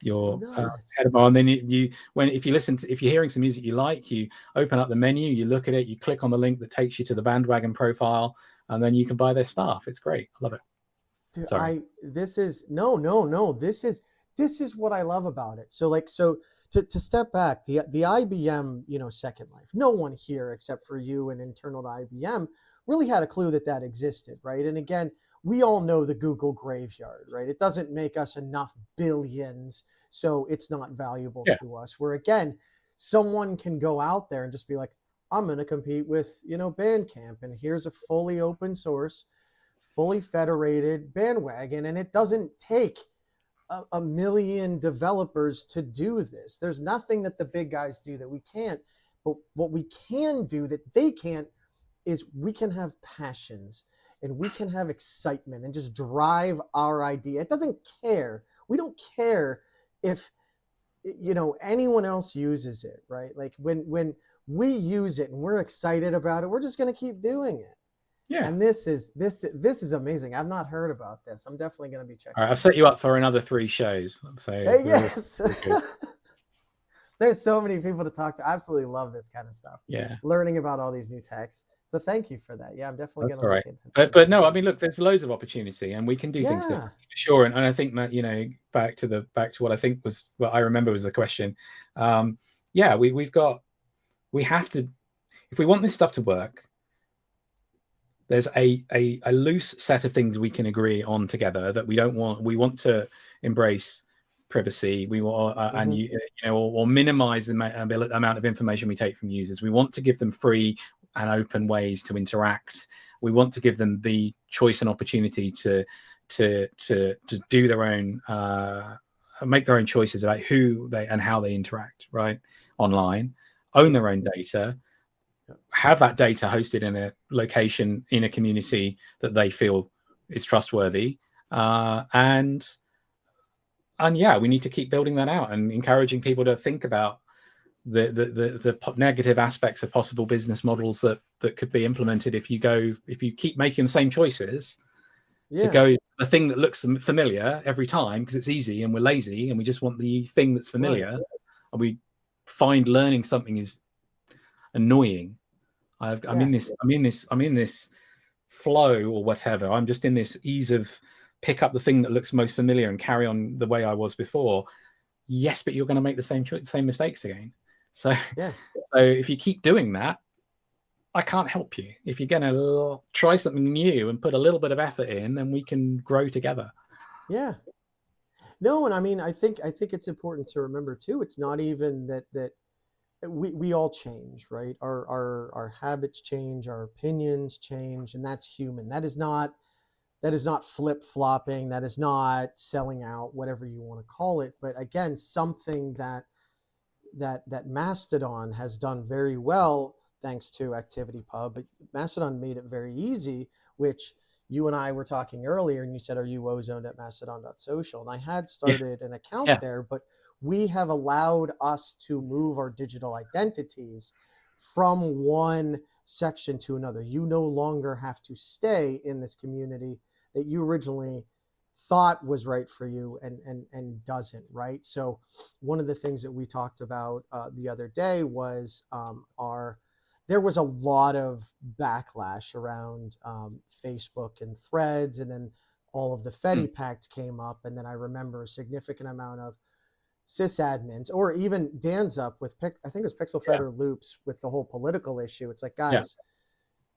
header, and then if you're hearing some music you like, you open up the menu, you look at it, you click on the link that takes you to the bandwagon profile, and then you can buy their stuff. It's great. I love it. Dude, Sorry. This is what I love about it. So to step back, the IBM, Second Life, no one here except for you and internal to IBM really had a clue that existed, right? And again, we all know the Google graveyard, right? It doesn't make us enough billions, so it's not valuable to us. Where again, someone can go out there and just be like, I'm going to compete with, Bandcamp, and here's a fully open source, fully federated bandwagon, and it doesn't take a million developers to do this. There's nothing that the big guys do that we can't, but what we can do that they can't is we can have passions and we can have excitement and just drive our idea. It doesn't care. We don't care if anyone else uses it, right? Like when we use it and we're excited about it, we're just going to keep doing it. Yeah. And this is amazing. I've not heard about this. I'm definitely going to be checking. All right, I've set you up for another 3 shows. So yes. There's so many people to talk to. I absolutely love this kind of stuff. Yeah. Learning about all these new techs. So thank you for that. Yeah, I'm definitely going to look into that. But no, I mean, look, there's loads of opportunity, and we can do things differently, for sure. And I think that, back to what I think was what I remember was the question. We have to, if we want this stuff to work, there's a loose set of things we can agree on together that we don't want. We want to embrace privacy. We want or minimize the amount of information we take from users. We want to give them free and open ways to interact. We want to give them the choice and opportunity to do their own, make their own choices about who they and how they interact, right, online, own their own data, have that data hosted in a location in a community that they feel is trustworthy, and we need to keep building that out and encouraging people to think about the negative aspects of possible business models that could be implemented if you keep making the same choices to go the thing that looks familiar every time because it's easy and we're lazy and we just want the thing that's familiar, and we find learning something is annoying. I'm in this flow or whatever. I'm just in this ease of pick up the thing that looks most familiar and carry on the way I was before. Yes, but you're going to make the same mistakes again. So if you keep doing that, I can't help you. If you're going to try something new and put a little bit of effort in, then we can grow together. Yeah. No, and I mean, I think it's important to remember too. It's not even that we all change, right? Our habits change, our opinions change, and that's human. That is not flip-flopping, that is not selling out, whatever you want to call it. But again, something that Mastodon has done very well, thanks to ActivityPub, but Mastodon made it very easy, which you and I were talking earlier, and you said, are you ozoned at mastodon.social? And I had started an account there, but we have allowed us to move our digital identities from one section to another. You no longer have to stay in this community that you originally thought was right for you and doesn't, right? So one of the things that we talked about the other day was there was a lot of backlash around Facebook and Threads, and then all of the Fedi pacts came up, and then I remember a significant amount of sysadmins, or even Dan's up with I think it was Pixel Fed or Loops with the whole political issue. It's like, guys,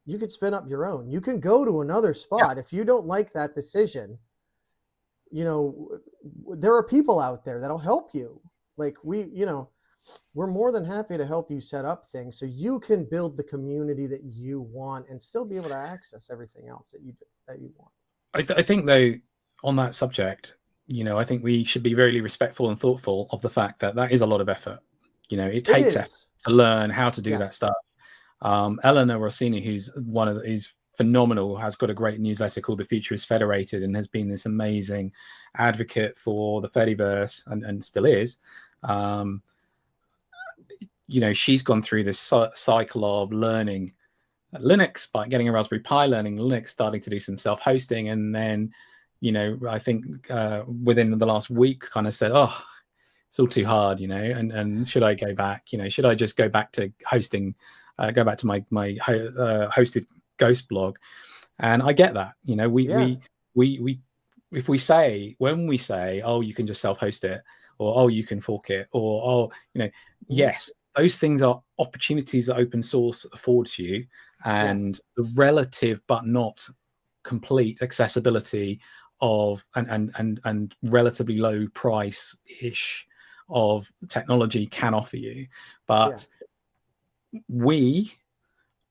you could spin up your own. You can go to another spot. If you don't like that decision, you know, there are people out there that'll help you. Like we're more than happy to help you set up things so you can build the community that you want and still be able to access everything else that you want. I think though, on that subject, I think we should be very respectful and thoughtful of the fact that that is a lot of effort. It takes effort to learn how to do that stuff. Eleanor Rossini, who's who's phenomenal, has got a great newsletter called The Future is Federated, and has been this amazing advocate for the Fediverse, and still is. She's gone through this cycle of learning Linux by getting a Raspberry Pi, learning Linux, starting to do some self-hosting, and then I think within the last week kind of said, oh, it's all too hard, and should I go back? Should I just go back to hosting, go back to my hosted Ghost blog? And I get that. We if we say, when we say, oh, you can just self-host it, or oh, you can fork it, or oh, yes, those things are opportunities that open source affords you, and the relative but not complete accessibility of and relatively low price ish of technology can offer you. But we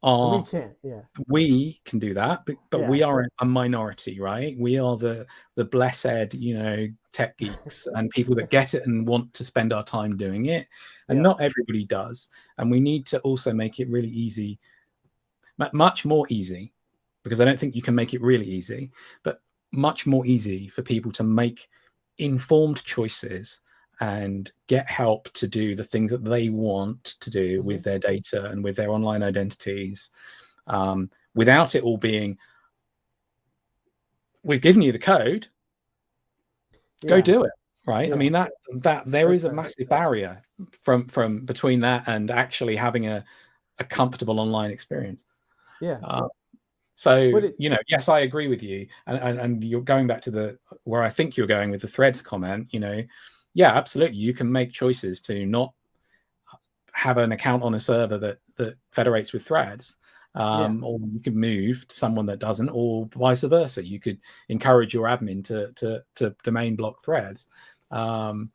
can do that, but we are a minority, right? We are the blessed tech geeks and people that get it and want to spend our time doing it, and not everybody does. And we need to also make it really easy, much more easy, because I don't think you can make it really easy, but much more easy for people to make informed choices and get help to do the things that they want to do with their data and with their online identities, without it all being, we've given you the code, go do it, right? I mean, that there is a massive barrier from between that and actually having a comfortable online experience. So, yes, I agree with you. And you're going back to where I think you're going with the Threads comment, yeah, absolutely. You can make choices to not have an account on a server that federates with Threads, or you can move to someone that doesn't, or vice versa. You could encourage your admin to domain block Threads. You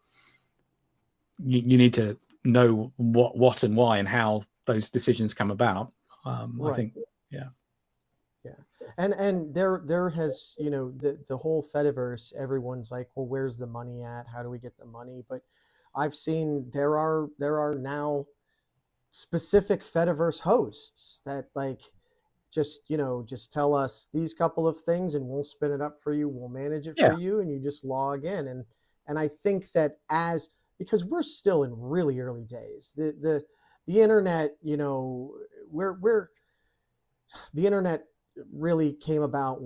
need to know what and why and how those decisions come about. I think, and there has, the whole Fediverse, everyone's like, well, where's the money at? How do we get the money? But I've seen there are now specific Fediverse hosts that just tell us these couple of things and we'll spin it up for you, we'll manage it for you, and you just log in. And I think that because we're still in really early days, the internet, the internet really came about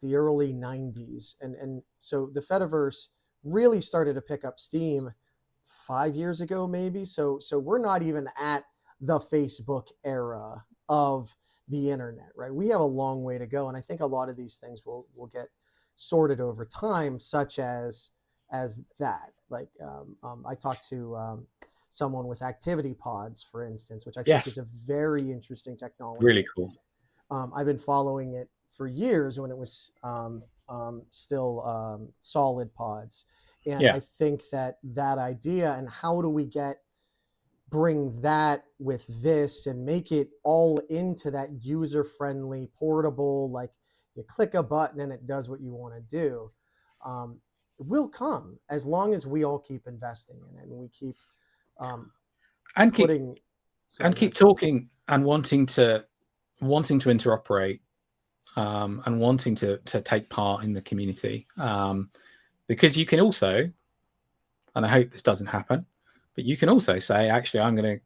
the early 90s, and so the Fediverse really started to pick up steam 5 years ago, maybe. So we're not even at the Facebook era of the internet, right? We have a long way to go, and I think a lot of these things will get sorted over time, such as that. I talked to someone with activity pods, for instance, which I think is a very interesting technology. Really cool. I've been following it for years when it was still solid pods. And I think that idea, and how do we bring that with this and make it all into that user-friendly, portable, like you click a button and it does what you want to do, will come as long as we all keep investing in it and we keep keep talking and wanting to interoperate, and wanting to take part in the community, because you can also, and I hope this doesn't happen, but you can also say, actually, I'm going to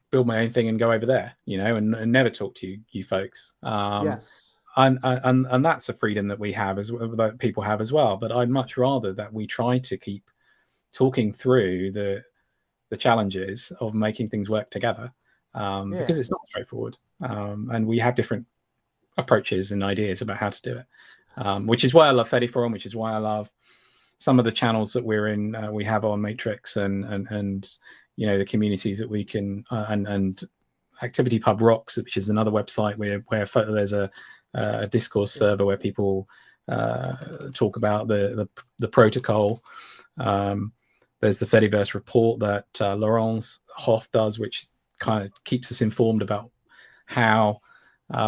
build my own thing and go over there, and never talk to you folks. and that's a freedom that we have that people have as well. But I'd much rather that we try to keep talking through the challenges of making things work together, because it's not straightforward, and we have different approaches and ideas about how to do it, which is why I love Fedi Forum, which is why I love some of the channels that we're in, we have on Matrix, and you know, the communities that we can, and Activity Pub Rocks, which is another website where there's a discourse server where people talk about the protocol. There's the Fediverse report that Laurence Hoff does, which kind of keeps us informed about how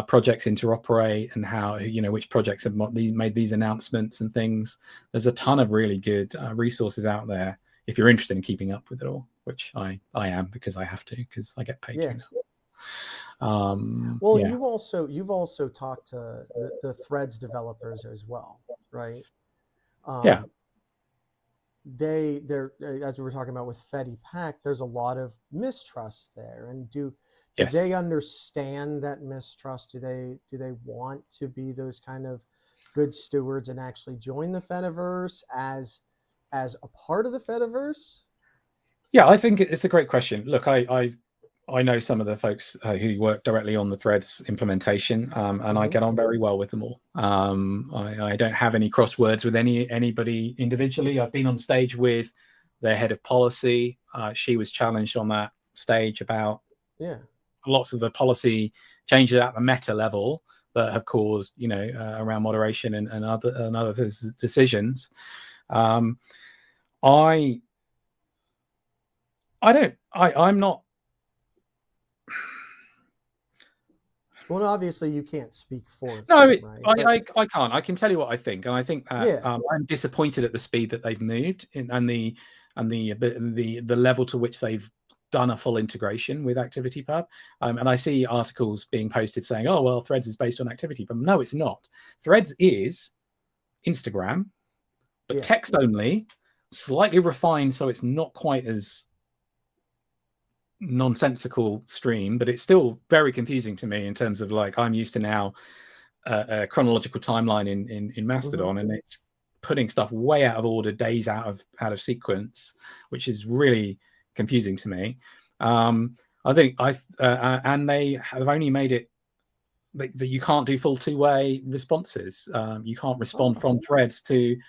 projects interoperate and how, you know, which projects have made these announcements and things. There's a ton of really good resources out there if you're interested in keeping up with it all, which I am, because I have to, because I get paid to now. Well, you've also talked to the Threads developers as well, right? They're as we were talking about with Fedi Pack, there's a lot of mistrust there. And do they understand that mistrust? Do they want to be those kind of good stewards and actually join the Fediverse as a part of the Fediverse? Yeah, I think it's a great question. Look, I know some of the folks who work directly on the Threads implementation, and I get on very well with them all. I don't have any crosswords with anybody individually. I've been on stage with their head of policy. She was challenged on that stage about lots of the policy changes at the meta level that have caused, you know, around moderation and other decisions. I'm not. Well, obviously you can't speak for no, them, right? I can't. I can tell you what I think, and I think that I'm disappointed at the speed that they've moved and the level to which they've done a full integration with ActivityPub. And I see articles being posted saying, "Oh, well, Threads is based on ActivityPub." No, it's not. Threads is Instagram, but text only, slightly refined, so it's not quite as nonsensical stream, but it's still very confusing to me in terms of, like, I'm used to now a chronological timeline in Mastodon, and it's putting stuff way out of order, days out of sequence, which is really confusing to me. I think and they have only made it that you can't do full two-way responses. You can't respond from Threads you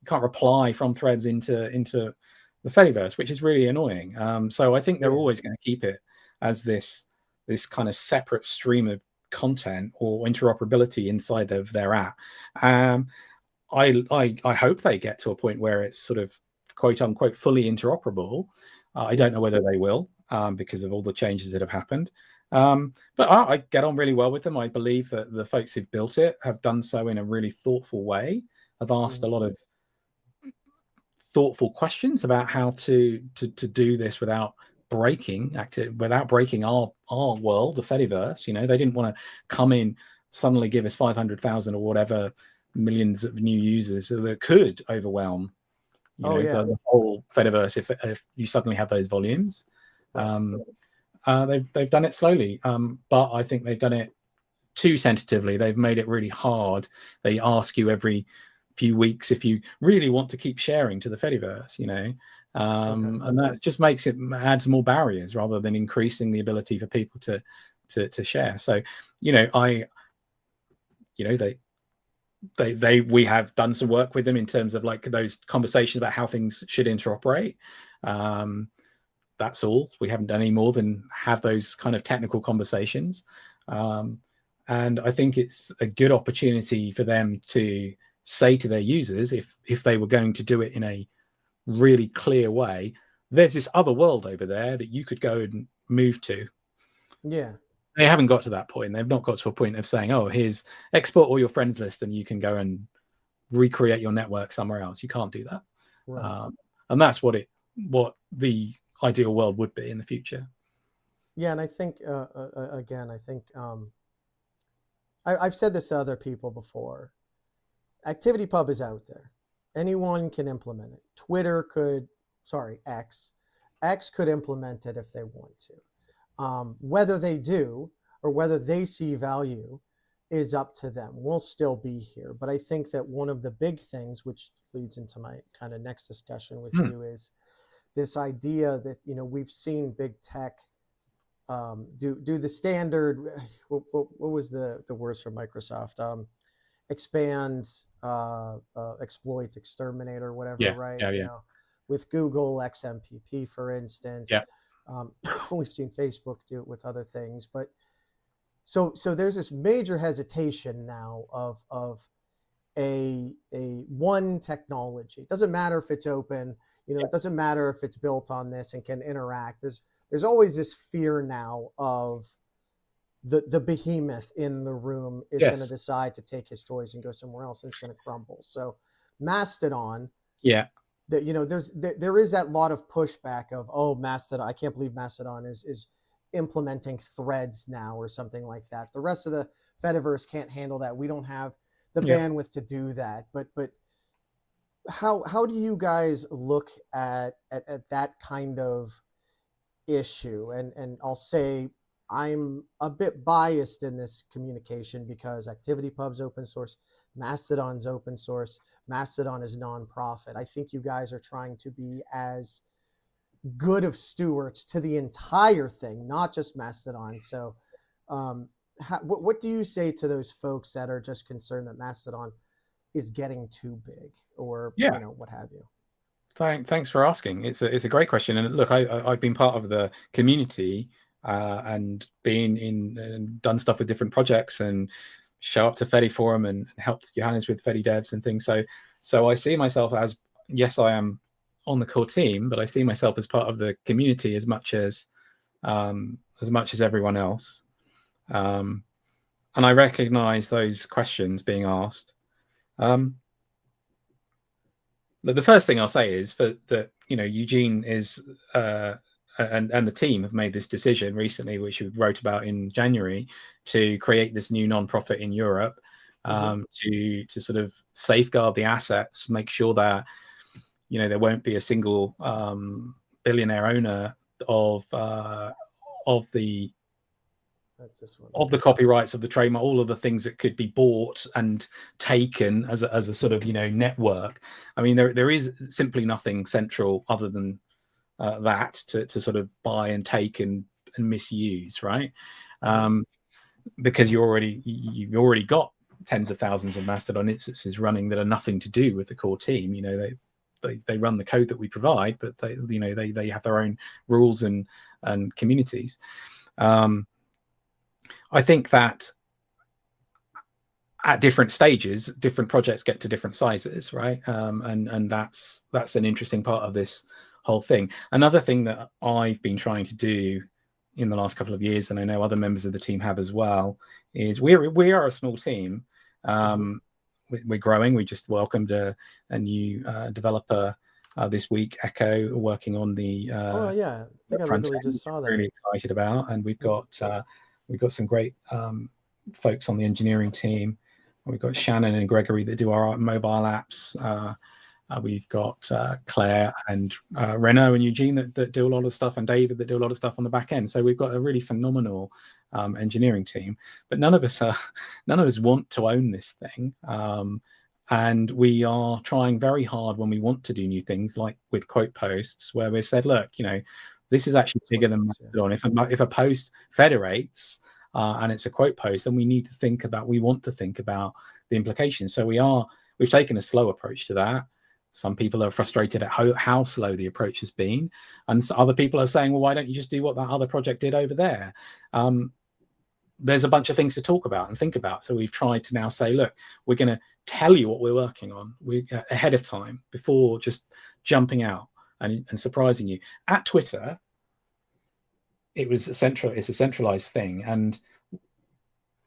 can't reply from Threads into the Fediverse, which is really annoying. So I think they're always going to keep it as this kind of separate stream of content or interoperability inside of their app. I hope they get to a point where it's sort of quote unquote fully interoperable. I don't know whether they will, because of all the changes that have happened. But I get on really well with them. I believe that the folks who've built it have done so in a really thoughtful way. I've asked a lot of thoughtful questions about how to do this without breaking our world, the Fediverse. You know, they didn't want to come in, suddenly give us 500,000 or whatever millions of new users that could overwhelm the whole Fediverse if you suddenly have those volumes. They've done it slowly, but I think they've done it too tentatively. They've made it really hard. They ask you every few weeks if you really want to keep sharing to the Fediverse, you know, and that just adds more barriers rather than increasing the ability for people to share. So, you know, we have done some work with them in terms of, like, those conversations about how things should interoperate. That's all. We haven't done any more than have those kind of technical conversations. And I think it's a good opportunity for them to say to their users, if they were going to do it in a really clear way, there's this other world over there that you could go and move to. They haven't got to that point. They've not got to a point of saying, oh, here's export all your friends list and you can go and recreate your network somewhere else. You can't do that. And that's what the ideal world would be in the future. And I think I've said this to other people before. ActivityPub is out there. Anyone can implement it. X could implement it if they want to. Whether they do or whether they see value is up to them. We'll still be here. But I think that one of the big things, which leads into my kind of next discussion with you, is this idea that, we've seen big tech do the standard, what was the words for Microsoft? Expand, exploit, exterminate, or whatever, right? Yeah. With Google XMPP, for instance. Yeah. We've seen Facebook do it with other things, but so there's this major hesitation now of a one technology. It doesn't matter if it's open, it doesn't matter if it's built on this and can interact. There's always this fear now of the behemoth in the room is going to decide to take his toys and go somewhere else, and it's going to crumble. So Mastodon, that there is that lot of pushback of, oh, Mastodon, I can't believe Mastodon is implementing threads now or something like that. The rest of the Fediverse can't handle that. We don't have the bandwidth to do that. But how do you guys look at that kind of issue? And I'll say I'm a bit biased in this communication because ActivityPub's open source, Mastodon's open source, Mastodon is nonprofit. I think you guys are trying to be as good of stewards to the entire thing, not just Mastodon. So what do you say to those folks that are just concerned that Mastodon is getting too big, or what have you? Thanks for asking. It's a great question. And look, I've been part of the community and been in and done stuff with different projects and show up to Fedi Forum and helped Johannes with Fedi devs and things. So I see myself as, yes, I am on the core team, but I see myself as part of the community as much as everyone else. And I recognize those questions being asked. But the first thing I'll say is that Eugene is and the team have made this decision recently, which we wrote about in January, to create this new nonprofit in Europe to sort of safeguard the assets, make sure that there won't be a single billionaire owner of the copyrights, of the trademark, all of the things that could be bought and taken as a sort of network. I mean, there is simply nothing central other than that to sort of buy and take and misuse, right? Because you've already got tens of thousands of Mastodon instances running that are nothing to do with the core team. They run the code that we provide, but they have their own rules and communities. I think that at different stages, different projects get to different sizes, right? And that's an interesting part of this whole thing. Another thing that I've been trying to do in the last couple of years, and I know other members of the team have as well, is we are a small team. We're growing. We just welcomed a new developer this week, Echo, working on the I think I literally just saw that. Really excited about, and we've got some great folks on the engineering team. We've got Shannon and Gregory that do our mobile apps. We've got Claire and Renaud and Eugene that do a lot of stuff, and David that do a lot of stuff on the back end. So we've got a really phenomenal engineering team, but none of us want to own this thing. And we are trying very hard when we want to do new things, like with quote posts, where we said, look, this is actually bigger than Mastodon. If a post federates and it's a quote post, then we want to think about the implications. So we've taken a slow approach to that. Some people are frustrated at how slow the approach has been. And other people are saying, well, why don't you just do what that other project did over there? There's a bunch of things to talk about and think about. So we've tried to now say, look, we're going to tell you what we're working on ahead of time before just jumping out and surprising you. At Twitter, it's a centralized thing. And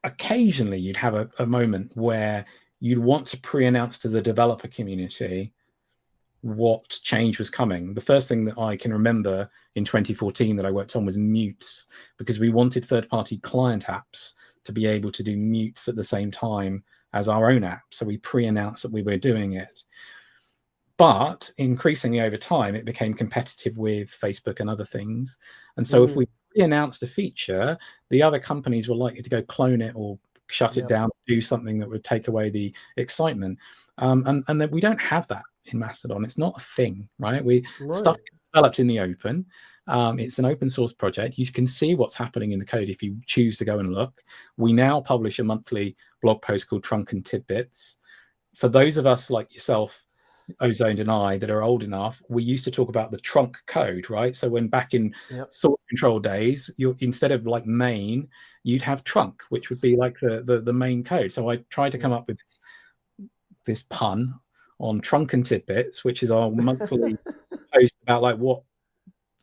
occasionally you'd have a moment where you'd want to pre-announce to the developer community what change was coming. The first thing that I can remember in 2014 that I worked on was mutes, because we wanted third-party client apps to be able to do mutes at the same time as our own app. So we pre-announced that we were doing it. But increasingly over time, it became competitive with Facebook and other things. And so if we pre-announced a feature, the other companies were likely to go clone it or shut it down, do something that would take away the excitement. And that we don't have that in Mastodon. It's not a thing, right? Stuff is developed in the open. It's an open source project. You can see what's happening in the code if you choose to go and look. We now publish a monthly blog post called Trunk and Tidbits. For those of us like yourself, Ozoned and I, that are old enough, we used to talk about the trunk code, right? So when back in source control days, you instead of like main, you'd have trunk, which would be like the main code. So I tried to come up with this pun on Trunk and Tidbits, which is our monthly post about like what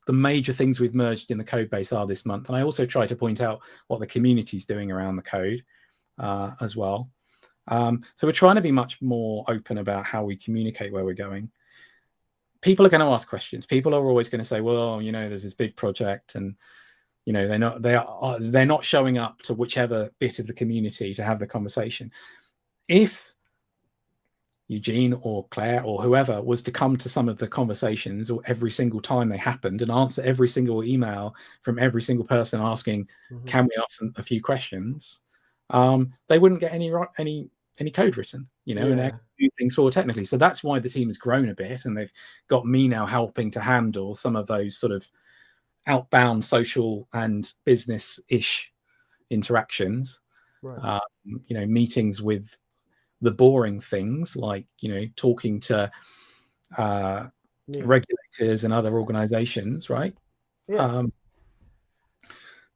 the major things we've merged in the code base are this month. And I also try to point out what the community's doing around the code as well. So we're trying to be much more open about how we communicate where we're going. People are going to ask questions. People are always going to say, well, you know, there's this big project and, you know, they're not showing up to whichever bit of the community to have the conversation. If Eugene or Claire or whoever was to come to some of the conversations or every single time they happened and answer every single email from every single person asking, can we ask them a few questions? They wouldn't get any code written, you know, and do things forward technically. So that's why the team has grown a bit, and they've got me now helping to handle some of those sort of outbound social and business-ish interactions. You know, meetings with the boring things like, you know, talking to regulators and other organizations, right?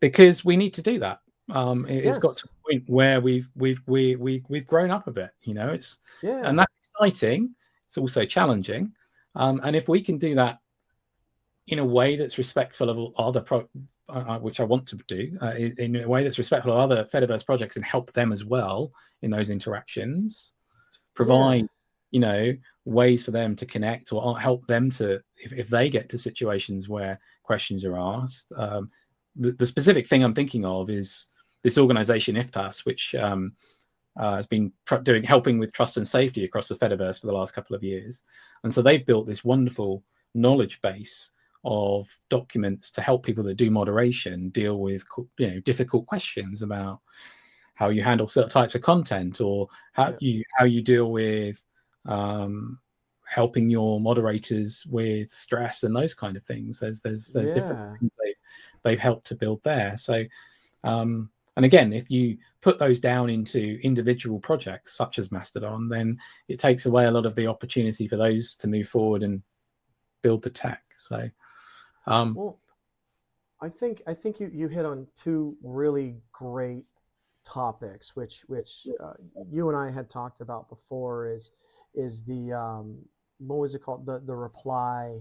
Because we need to do that. It's got to a point where we've grown up a bit, you know. It's and that's exciting. It's also challenging, and if we can do that in a way that's respectful of other which I want to do, in a way that's respectful of other Fediverse projects and help them as well in those interactions, provide you know, ways for them to connect or help them to if they get to situations where questions are asked. The specific thing I'm thinking of is this organization IFTAS, which has been helping with trust and safety across the Fediverse for the last couple of years. And so they've built this wonderful knowledge base of documents to help people that do moderation deal with, you know, difficult questions about how you handle certain types of content, or how you deal with helping your moderators with stress and those kind of things. There's different things they've helped to build there. So and again, if you put those down into individual projects such as Mastodon, then it takes away a lot of the opportunity for those to move forward and build the tech. So well, I think you hit on two really great topics, which you and I had talked about before, is the what was it called, the reply,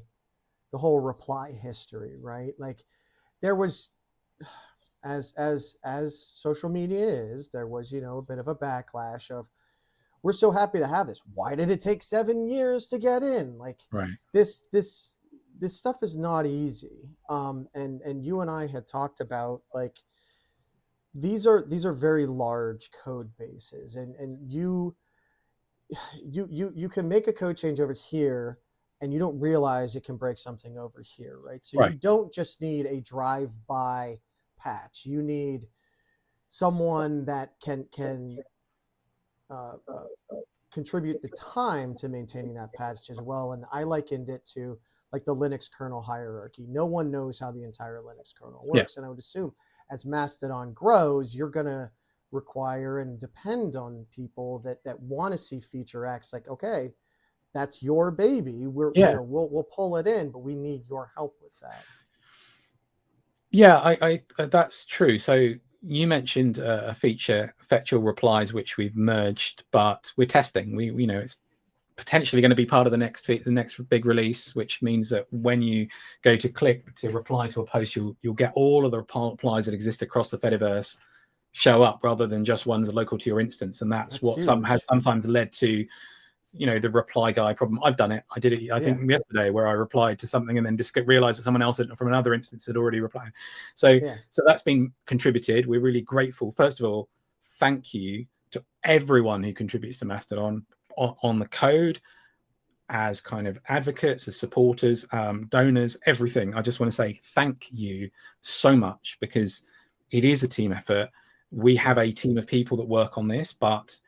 the whole reply history, right? Like there was, as social media is, there was, you know, a bit of a backlash of, we're so happy to have this, why did it take 7 years to get in? Like this stuff is not easy. And you and I had talked about, like, these are very large code bases, and you can make a code change over here and you don't realize it can break something over here, right? So you don't just need a drive-by patch. You need someone that can contribute the time to maintaining that patch as well. And I likened it to like the Linux kernel hierarchy. No one knows how the entire Linux kernel works. And I would assume as Mastodon grows, you're going to require and depend on people that want to see feature X. Like, okay, that's your baby. You know, we'll pull it in, but we need your help with that. Yeah, I that's true. So you mentioned a feature, fetch your replies, which we've merged, but we're testing. We know it's potentially going to be part of the next big release, which means that when you go to click to reply to a post, you'll get all of the replies that exist across the Fediverse show up, rather than just ones that are local to your instance. And that's what has sometimes led to, you know, the reply guy problem. I've done it. I did it, I think yesterday, where I replied to something and then just realized that someone else from another instance had already replied. So that's been contributed. We're really grateful. First of all, thank you to everyone who contributes to Mastodon on the code, as kind of advocates, as supporters, donors, everything. I just want to say thank you so much, because it is a team effort. we have a team of people that work on this, but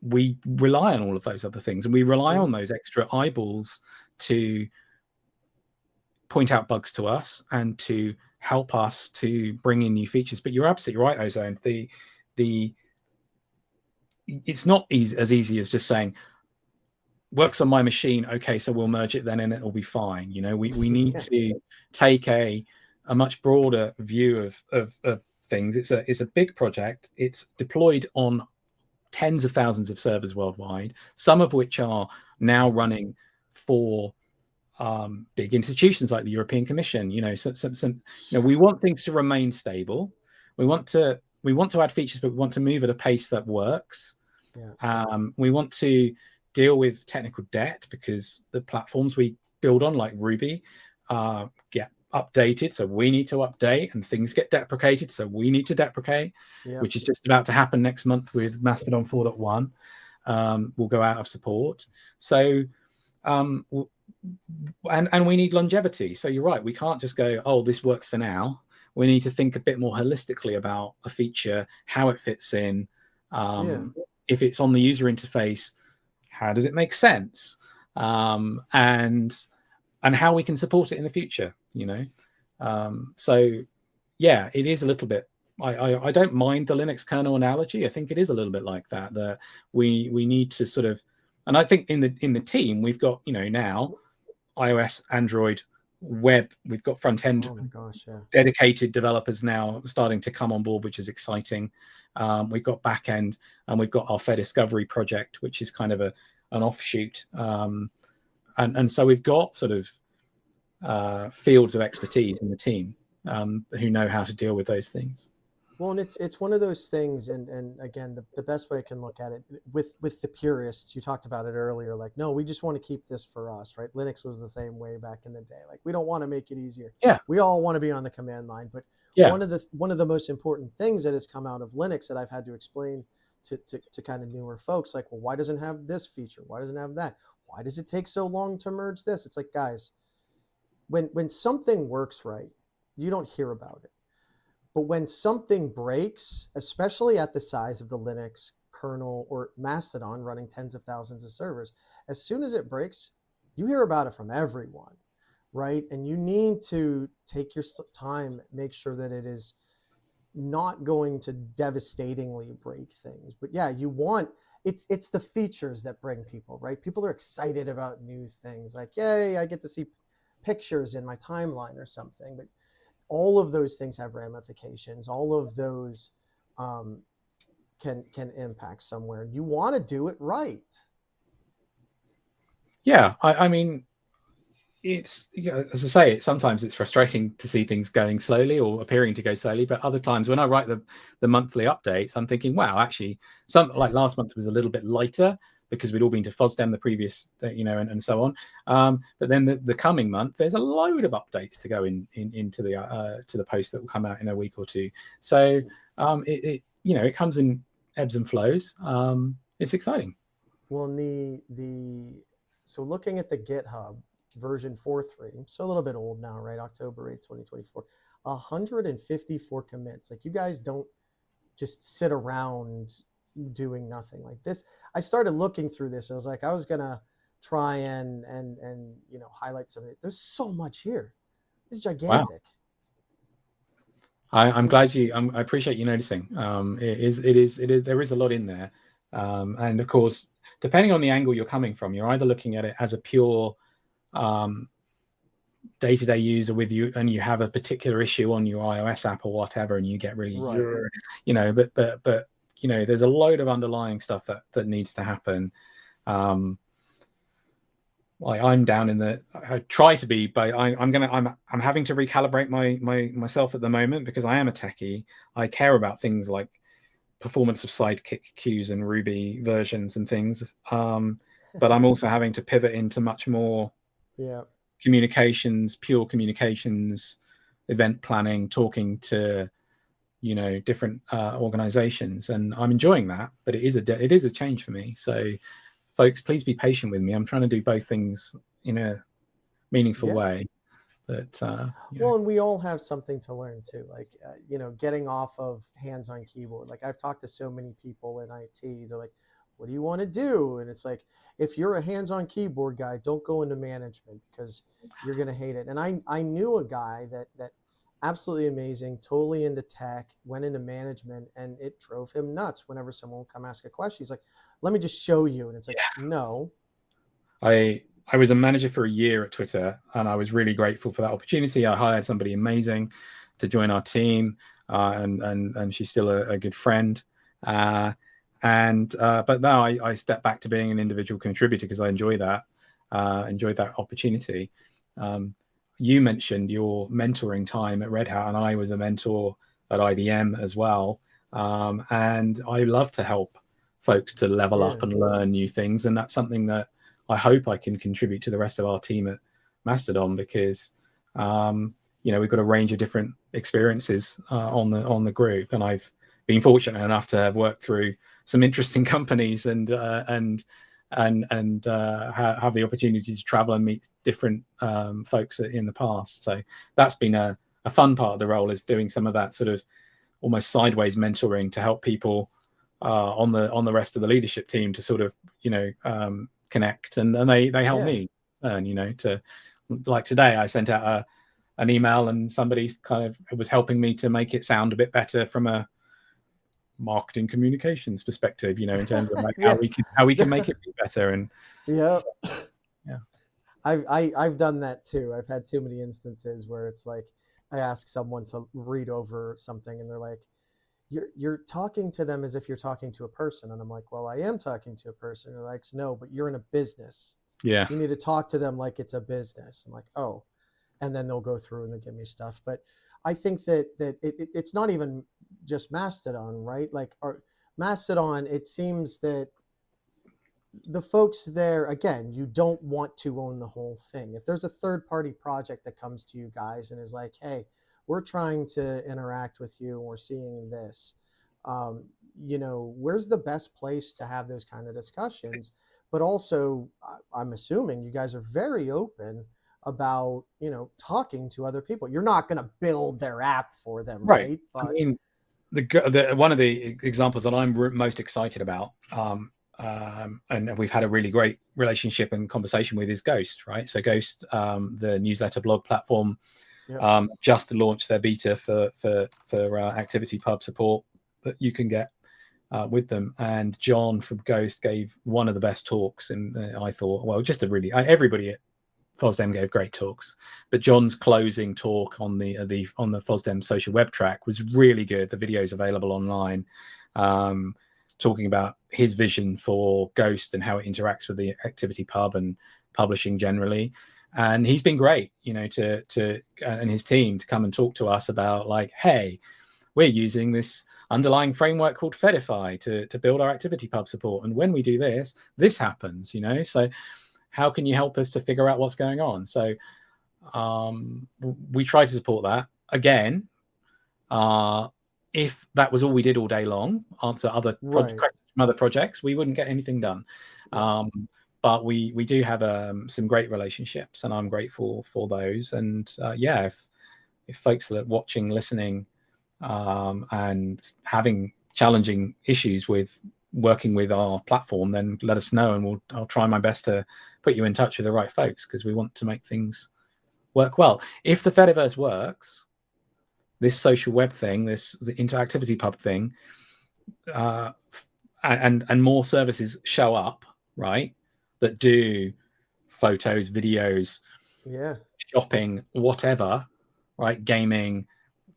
we rely on all of those other things, and we rely on those extra eyeballs to point out bugs to us and to help us to bring in new features. But you're absolutely right, Ozone. It's not as easy as just saying works on my machine, okay, so we'll merge it then and it'll be fine. You know, we need to take a much broader view of things. It's a big project. It's deployed on tens of thousands of servers worldwide, some of which are now running for big institutions like the European Commission. You know, we want things to remain stable. We want to add features, but we want to move at a pace that works. We want to deal with technical debt because the platforms we build on, like Ruby, get updated, so we need to update, and things get deprecated, so we need to deprecate, which is just about to happen next month with Mastodon 4.1. Will go out of support. So and we need longevity. So you're right, we can't just go, oh, this works for now. We need to think a bit more holistically about a feature, how it fits in. If it's on the user interface, how does it make sense? And how we can support it in the future, you know? So yeah, it is a little bit, I don't mind the Linux kernel analogy. I think it is a little bit like that we need to sort of, and I think in the team, we've got, you know, now iOS, Android, web, we've got front end dedicated developers now starting to come on board, which is exciting. We've got back end, and we've got our Fediscovery project, which is kind of an offshoot. And so we've got sort of fields of expertise in the team who know how to deal with those things. Well, and it's one of those things, and again, the best way I can look at it with the purists, you talked about it earlier, like, no, we just want to keep this for us, right? Linux was the same way back in the day. Like, we don't want to make it easier. Yeah. We all want to be on the command line, but one of the most important things that has come out of Linux that I've had to explain to kind of newer folks, like, well, why doesn't it have this feature? Why doesn't it have that? Why does it take so long to merge this? It's like, guys, when something works right, you don't hear about it. But when something breaks, especially at the size of the Linux kernel or Mastodon running tens of thousands of servers, as soon as it breaks, you hear about it from everyone, right? And you need to take your time, make sure that it is not going to devastatingly break things. But yeah, it's the features that bring people, right? People are excited about new things, like, yay, I get to see pictures in my timeline or something. But all of those things have ramifications. All of those can impact somewhere. You want to do it right. Yeah, I mean, it's, you know, as I say, sometimes it's frustrating to see things going slowly or appearing to go slowly. But other times, when I write the monthly updates, I'm thinking, wow, actually, like last month was a little bit lighter because we'd all been to FOSDEM the previous, you know, and so on. But then the coming month, there's a load of updates to go into the post that will come out in a week or two. So it you know, it comes in ebbs and flows. It's exciting. Well, so looking at the GitHub version 4.3, so a little bit old now, right? October 8th, 2024, 154 commits. Like, you guys don't just sit around doing nothing like this. I started looking through this. I was like, I was gonna try and you know, highlight some of it. There's so much here. This is gigantic. Wow. I'm glad I appreciate you noticing. It is there is a lot in there, and of course, depending on the angle you're coming from, you're either looking at it as a pure day-to-day user with you, and you have a particular issue on your iOS app or whatever, and you get really, you know, but you know, there's a load of underlying stuff that needs to happen. Like, I'm down in the, I try to be, but I'm having to recalibrate myself at the moment because I am a techie. I care about things like performance of Sidekick queues and Ruby versions and things. But I'm also having to pivot into much more communications, pure communications, event planning, talking to, you know, different organizations, and I'm enjoying that. But it is a change for me. So, folks, please be patient with me. I'm trying to do both things in a meaningful way. that Well, and we all have something to learn too, like getting off of hands-on keyboard. Like I've talked to so many people in IT. They're like, "What do you want to do?" And it's like, if you're a hands-on keyboard guy, don't go into management because you're gonna hate it. And I knew a guy that absolutely amazing, totally into tech, went into management, and it drove him nuts whenever someone would come ask a question. He's like, "Let me just show you," and it's like, no. I was a manager for a year at Twitter, and I was really grateful for that opportunity. I hired somebody amazing to join our team, and she's still a good friend. But now I step back to being an individual contributor because I enjoyed that opportunity. You mentioned your mentoring time at Red Hat, and I was a mentor at IBM as well. And I love to help folks to level up and learn new things, and that's something that I hope I can contribute to the rest of our team at Mastodon, because we've got a range of different experiences on the group, and I've been fortunate enough to have worked through some interesting companies and have the opportunity to travel and meet different folks in the past. So that's been a fun part of the role, is doing some of that sort of almost sideways mentoring to help people on the rest of the leadership team to sort of connect, and they help me learn. To, like today, I sent out an email, and somebody kind of was helping me to make it sound a bit better from a marketing communications perspective, in terms of like how we can make it be better. And I've done that too. I've had too many instances where it's like I ask someone to read over something, and they're like, you're talking to them as if you're talking to a person. And I'm like, well, I am talking to a person. And they're like, no, but you're in a business. You need to talk to them like it's a business. I'm like, oh. And then they'll go through and they give me stuff. But I think that it's not even just Mastodon, right? Like Mastodon, it seems that the folks there, again, you don't want to own the whole thing. If there's a third-party project that comes to you guys and is like, hey, we're trying to interact with you and we're seeing this, where's the best place to have those kind of discussions? But also, I'm assuming you guys are very open about, talking to other people. You're not going to build their app for them, right? But, I mean, the one of the examples that I'm most excited about, and we've had a really great relationship and conversation with, is Ghost, right? So Ghost, the newsletter blog platform, just launched their beta for ActivityPub support that you can get with them. And John from Ghost gave one of the best talks, and I thought, well, just everybody at FOSDEM gave great talks, but John's closing talk on the FOSDEM social web track was really good. The video is available online, talking about his vision for Ghost and how it interacts with the ActivityPub and publishing generally. And he's been great, to and his team to come and talk to us about, like, hey, we're using this underlying framework called Fedify to build our ActivityPub support, and when we do this happens, so how can you help us to figure out what's going on? So we try to support that. Again, if that was all we did all day long, answer other questions from other projects, we wouldn't get anything done. But we do have some great relationships, and I'm grateful for those. And if folks are watching, listening, and having challenging issues with working with our platform, then let us know, and I'll try my best to put you in touch with the right folks, because we want to make things work well. If the Fediverse works, this social web thing, the ActivityPub thing, and more services show up, right, that do photos, videos, shopping, whatever, right, gaming,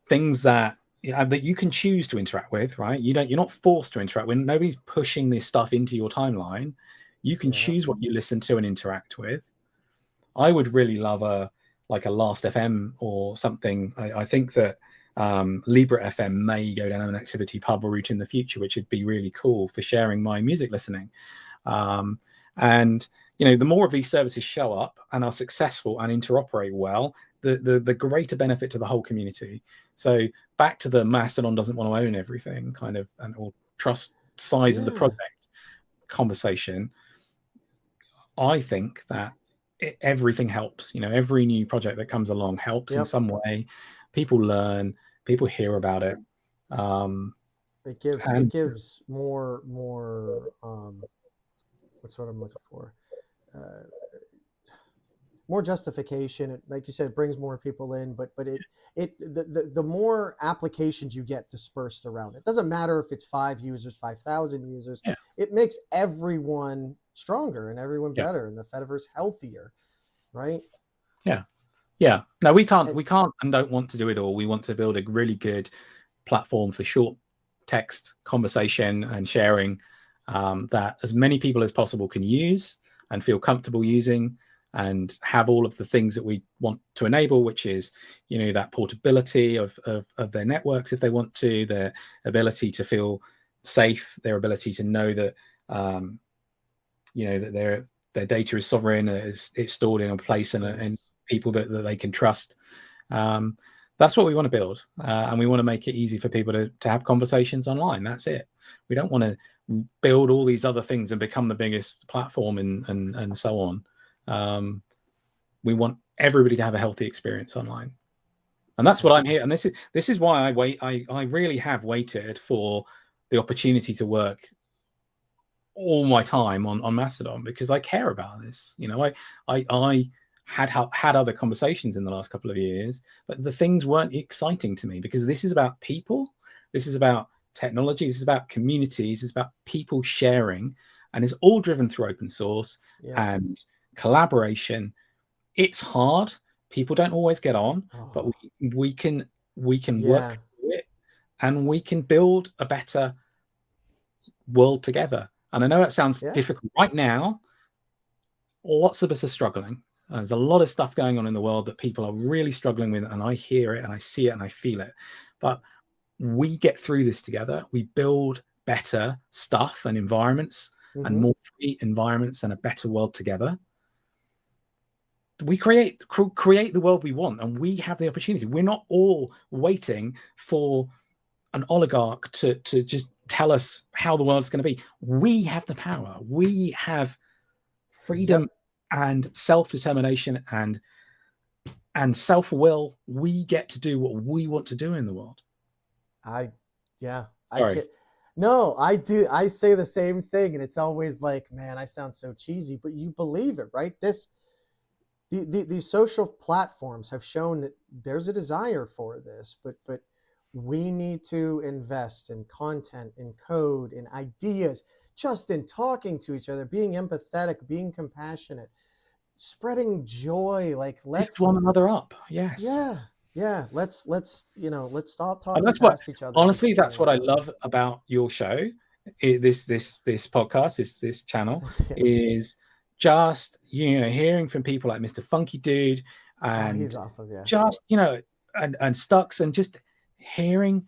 things that you can choose to interact with, right? You're not forced to interact with. Nobody's pushing this stuff into your timeline. You can choose what you listen to and interact with. I would really love a Last FM or something. I think that Libra FM may go down an ActivityPub route in the future, which would be really cool for sharing my music listening. And the more of these services show up and are successful and interoperate well, the greater benefit to the whole community. So back to the Mastodon doesn't want to own everything kind of, or trust size of the project conversation. I think that everything helps. You know, every new project that comes along helps in some way. People learn, people hear about it. It gives more what's what I'm looking for. Uh, More justification. Like you said, it brings more people in, but the more applications you get dispersed around, it doesn't matter if it's 5 users, 5,000 users. Yeah. It makes everyone stronger and everyone Yeah. better, and the Fediverse healthier, right? Yeah. No, we can't and don't want to do it all. We want to build a really good platform for short text conversation and sharing, that as many people as possible can use and feel comfortable using, and have all of the things that we want to enable, which is, you know, that portability of their networks if they want to, their ability to feel safe, their ability to know that, you know, that their data is sovereign, it's stored in a place and people that they can trust. That's what we want to build, and we want to make it easy for people to have conversations online. That's it. We don't want to build all these other things and become the biggest platform and so on. We want everybody to have a healthy experience online, and that's what I'm here. And this is why I really have waited for the opportunity to work all my time on Mastodon, because I care about this. You know, I had other conversations in the last couple of years, but the things weren't exciting to me, because this is about people, this is about technology, this is about communities, it's about people sharing, and it's all driven through open source and collaboration. It's hard. People don't always get on, but we can work through it, and we can build a better world together. And I know that sounds difficult right now. Lots of us are struggling. There's a lot of stuff going on in the world that people are really struggling with, and I hear it and I see it and I feel it. But we get through this together. We build better stuff and environments and more free environments and a better world together. We create the world we want, and we have the opportunity. We're not all waiting for an oligarch to just tell us how the world's going to be. We have the power. We have freedom and self-determination and self-will. We get to do what we want to do in the world. No, I do. I say the same thing, and it's always like, man, I sound so cheesy, but you believe it, right? These social platforms have shown that there's a desire for this, but we need to invest in content, in code, in ideas, just in talking to each other, being empathetic, being compassionate, spreading joy. Like, let's lift one another up. Yes. Yeah. Let's stop talking past each other. Honestly, that's what I love about your show. This podcast, this channel is just, you know, hearing from people like Mr. Funky Dude and he's awesome, just, you know, and Stux, and just hearing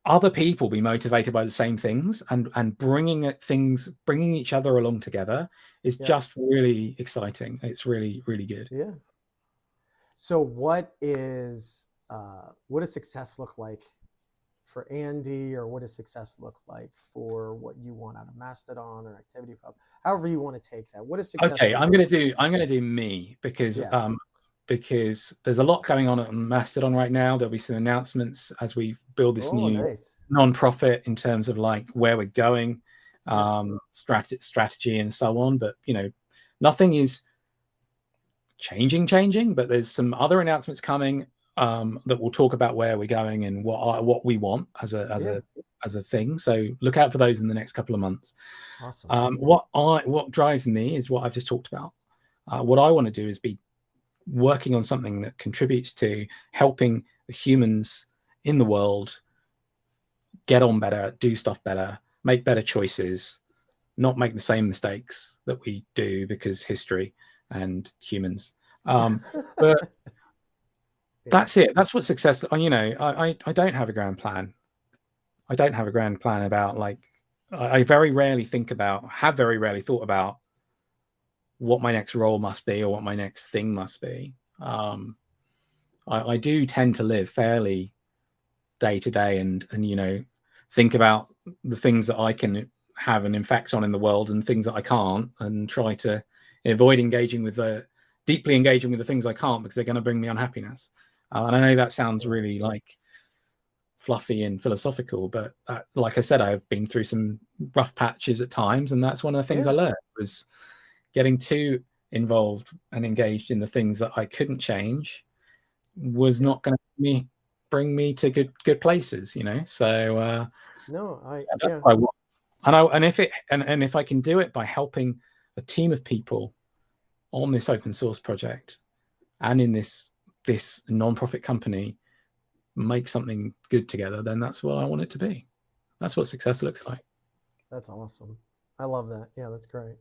other people be motivated by the same things and bringing each other along together is just really exciting. It's really, really good. Yeah. So what does success look like for Andy, or what does success look like for what you want out of Mastodon or Activity Pub? However you want to take that. What is success? Okay, I'm going to do me, because there's a lot going on at Mastodon right now. There'll be some announcements as we build this new non-profit in terms of like where we're going, strategy and so on. But, you know, nothing is changing, but there's some other announcements coming that will talk about where we're going and what we want as a thing. So look out for those in the next couple of months. Awesome. What drives me is what I've just talked about. What I want to do is be working on something that contributes to helping the humans in the world get on better, do stuff better, make better choices, not make the same mistakes that we do because history and humans. But that's it. That's what success. You know, I don't have a grand plan. I don't have a grand plan about, like, I very rarely have very rarely thought about what my next role must be or what my next thing must be. I do tend to live fairly day to day and, you know, think about the things that I can have an impact on in the world and things that I can't, and try to avoid engaging with deeply engaging with the things I can't, because they're going to bring me unhappiness. And I know that sounds really like fluffy and philosophical, but like I said, I've been through some rough patches at times, and that's one of the things I learned, was getting too involved and engaged in the things that I couldn't change was not going to bring me to good places, you know. So that's what I want. And if I can do it by helping a team of people on this open source project and in this non-profit company make something good together, then that's what I want it to be. That's what success looks like. That's awesome. I love that. Yeah, that's great.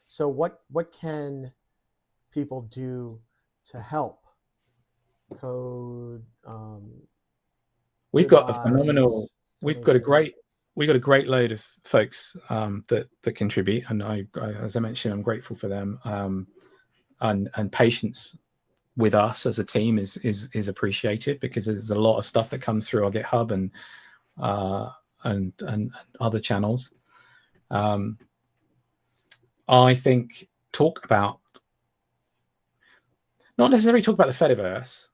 So what can people do to help code? We've got a phenomenal, we've got a great load of folks that contribute, and I, as I mentioned, I'm grateful for them. And patience with us as a team is appreciated, because there's a lot of stuff that comes through our GitHub and other channels. I think not necessarily talk about the Fediverse.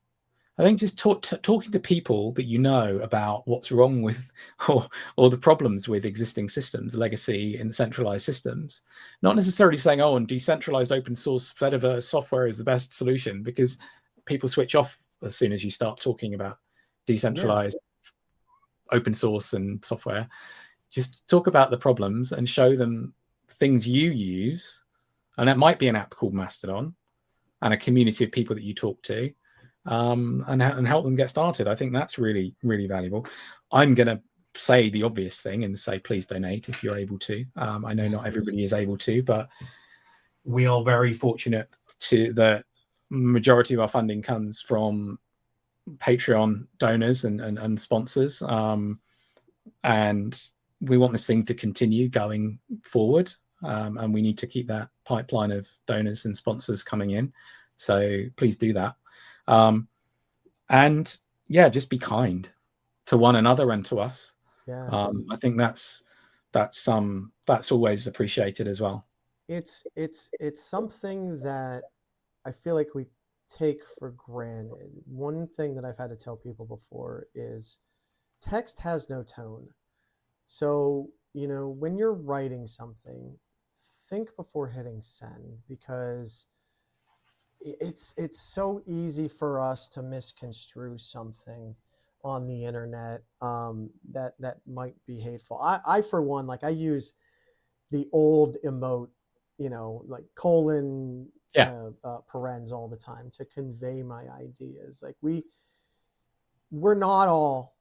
I think just talking to people that you know about what's wrong with or the problems with existing systems, legacy and centralized systems. Not necessarily saying, oh, and decentralized open source Fediverse software is the best solution, because people switch off as soon as you start talking about decentralized open source and software. Just talk about the problems and show them things you use. And that might be an app called Mastodon and a community of people that you talk to. And help them get started. I think that's really, really valuable. I'm going to say the obvious thing and say, please donate if you're able to. I know not everybody is able to, but we are very fortunate to the majority of our funding comes from Patreon donors and sponsors. And we want this thing to continue going forward. And we need to keep that pipeline of donors and sponsors coming in. So please do that. And yeah, just be kind to one another and to us. Yes. I think that's always appreciated as well. It's something that I feel like we take for granted. One thing that I've had to tell people before is text has no tone. So, you know, when you're writing something, think before hitting send, because it's so easy for us to misconstrue something on the internet that might be hateful. I for one, like, I use the old emote, you know, like colon parens all the time to convey my ideas. Like we're not all,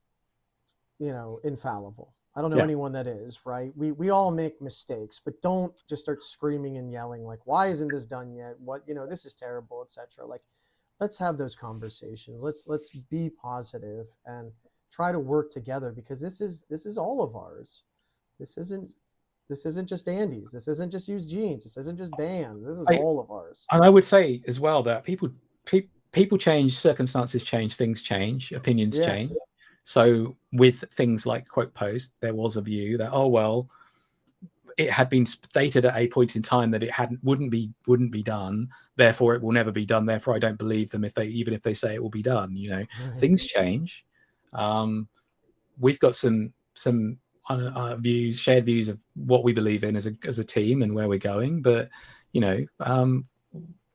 you know, infallible. I don't know anyone that is, right? We all make mistakes, but don't just start screaming and yelling like, why isn't this done yet? What, you know, this is terrible, etc. Like, let's have those conversations. Let's be positive and try to work together, because this is all of ours. This isn't just Andy's. This isn't just Eugene's. This isn't just Dan's. This is all of ours. And I would say as well that people change, circumstances change, things change, opinions change. So with things like Quote Post, there was a view that, oh, well, it had been stated at a point in time that it wouldn't be done. Therefore, it will never be done. Therefore, I don't believe them even if they say it will be done. You know, things change. We've got some views, shared views of what we believe in as a team and where we're going. But you know,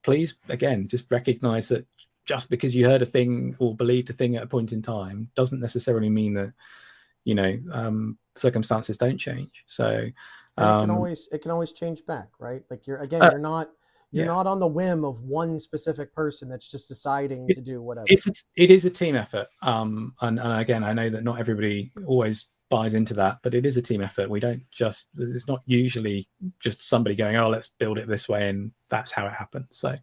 please, again, just recognize that just because you heard a thing or believed a thing at a point in time doesn't necessarily mean that, you know, circumstances don't change. So it can always change back, right? Like you're not on the whim of one specific person that's just deciding to do whatever. It is a team effort. And again, I know that not everybody always buys into that, but it is a team effort. It's not usually just somebody going, oh, let's build it this way and that's how it happens. So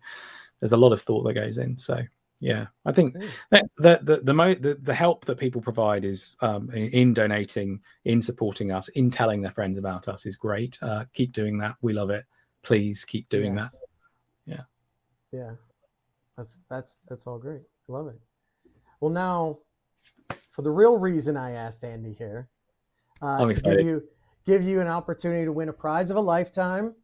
there's a lot of thought that goes in. So yeah, I think that the help that people provide is in donating, in supporting us, in telling their friends about us is great. Keep doing that. We love it. Please keep doing that. Yeah, that's all great. I love it. Well, now for the real reason I asked Andy here, I'm to give you an opportunity to win a prize of a lifetime.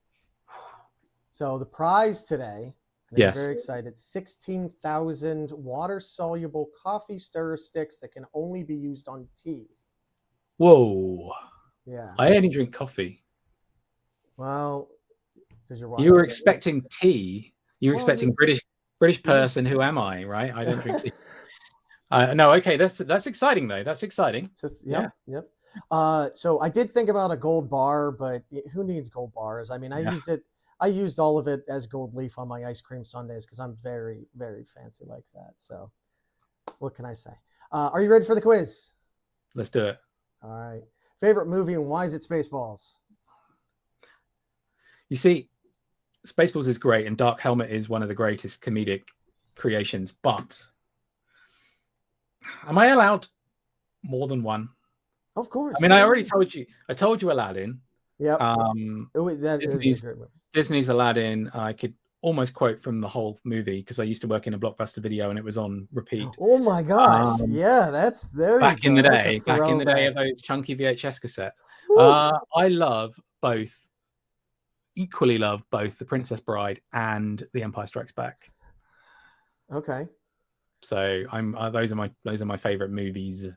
So the prize today, and I'm Yes. very excited, 16,000 water-soluble coffee stirrer sticks that can only be used on tea. Whoa. Yeah. I only drink coffee. Well, does your wife? You were expecting tea. You were Well, expecting British person. Who am I? Right? I don't drink tea. No. Okay. That's exciting though. That's exciting. So yep. So I did think about a gold bar, but who needs gold bars? I mean, I used all of it as gold leaf on my ice cream sundaes because I'm very, very fancy like that. So what can I say? Are you ready for the quiz? Let's do it. All right. Favorite movie and why is it Spaceballs? You see, Spaceballs is great, and Dark Helmet is one of the greatest comedic creations. But am I allowed more than one? Of course. I mean, I already told you. I told you Aladdin. Yep. That is a great movie. Disney's Aladdin. I could almost quote from the whole movie because I used to work in a Blockbuster video and it was on repeat. Oh my gosh! Yeah, that's there. Back in the day of those chunky VHS cassettes. Equally love both The Princess Bride and The Empire Strikes Back. Okay. So those are my favorite movies.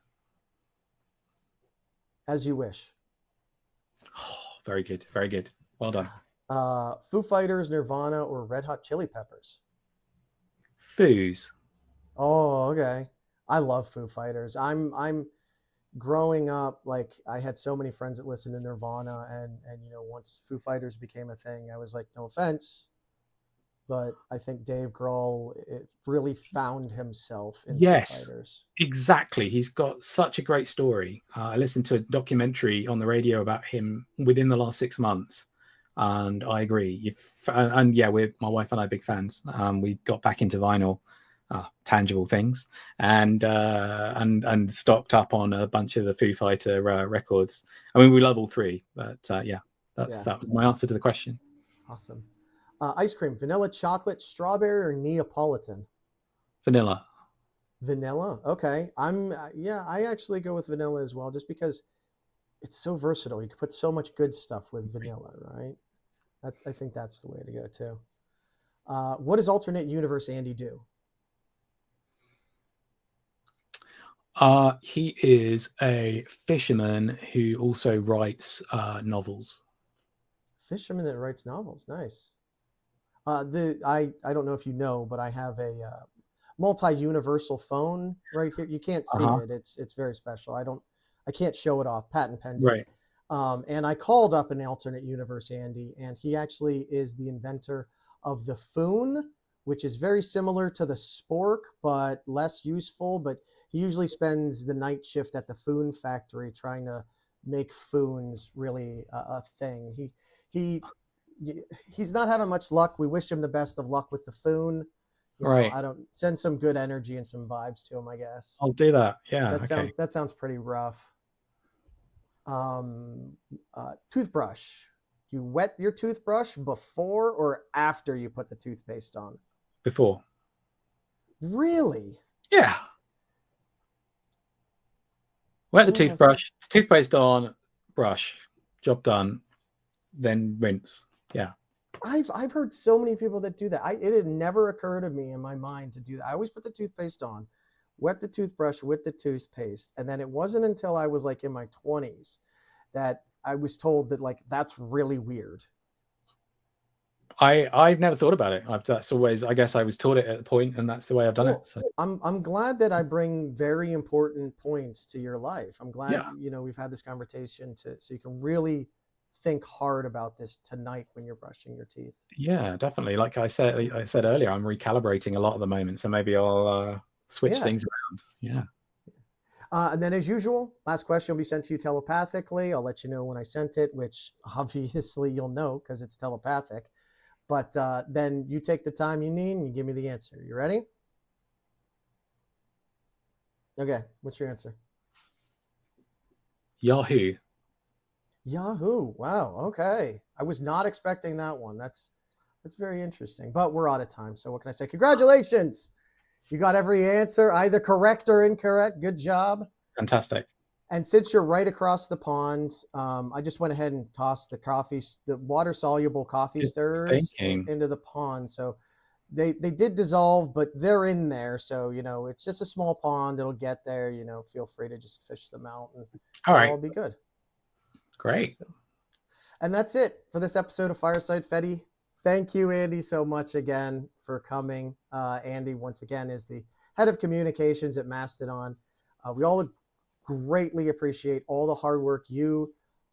As you wish. Oh, very good, very good. Well done. Foo Fighters, Nirvana, or Red Hot Chili Peppers? Foos. Oh, okay. I love Foo Fighters. I'm growing up, like I had so many friends that listened to Nirvana, and once Foo Fighters became a thing, I was like, no offense, but I think Dave Grohl really found himself in Foo Fighters. Exactly. He's got such a great story. I listened to a documentary on the radio about him within the last 6 months. And I agree. My wife and I are big fans. We got back into vinyl, tangible things, and stocked up on a bunch of the Foo Fighter records. I mean, we love all three, but that was my answer to the question. Awesome. Ice cream: vanilla, chocolate, strawberry, or Neapolitan? Vanilla. Vanilla. Okay. I actually go with vanilla as well, just because it's so versatile. You can put so much good stuff with vanilla, right? I think that's the way to go too. What does alternate universe Andy do? He is a fisherman who also writes novels. Fisherman that writes novels. Nice. I don't know if you know, but I have a multi-universal phone right here. You can't see it. It's very special. I can't show it off. Patent pending. Right. And I called up an alternate universe Andy, and he actually is the inventor of the Foon, which is very similar to the Spork, but less useful. But he usually spends the night shift at the Foon factory trying to make Foons really a thing. He's not having much luck. We wish him the best of luck with the Foon. Right. I don't send some good energy and some vibes to him, I guess. I'll do that. Yeah. That sounds pretty rough. Toothbrush. Do you wet your toothbrush before or after you put the toothpaste on? Before. Really? Yeah. Wet the toothbrush, toothpaste on, brush, job done, then rinse. Yeah. I've heard so many people that do that. It had never occurred to me in my mind to do that. I always put the toothpaste on, wet the toothbrush with the toothpaste, and then it wasn't until I was like in my 20s that I was told that like that's really weird. I've never thought about it. That's always, I guess I was taught it at a point, and that's the way I've done it. So I'm glad that I bring very important points to your life. I'm glad we've had this conversation so you can really think hard about this tonight when you're brushing your teeth. Yeah, definitely. Like I said earlier, I'm recalibrating a lot at the moment, so maybe I'll switch things around. Yeah. And then, as usual, last question will be sent to you telepathically. I'll let you know when I sent it, which obviously you'll know because it's telepathic. But then you take the time you need and you give me the answer. You ready? Okay. What's your answer? Yahoo. Yahoo. Wow. Okay. I was not expecting that one. That's very interesting. But we're out of time. So what can I say? Congratulations. You got every answer, either correct or incorrect. Good job. Fantastic. And since you're right across the pond, I just went ahead and tossed the water-soluble coffee Good stirrers thinking. into the pond. So they did dissolve, but they're in there. So, it's just a small pond. It'll get there, feel free to just fish them out and All it'll right. all be good. Great. So, and that's it for this episode of Fireside Fedi. Thank you, Andy, so much again for coming. Andy, once again, is the head of communications at Mastodon. We all greatly appreciate all the hard work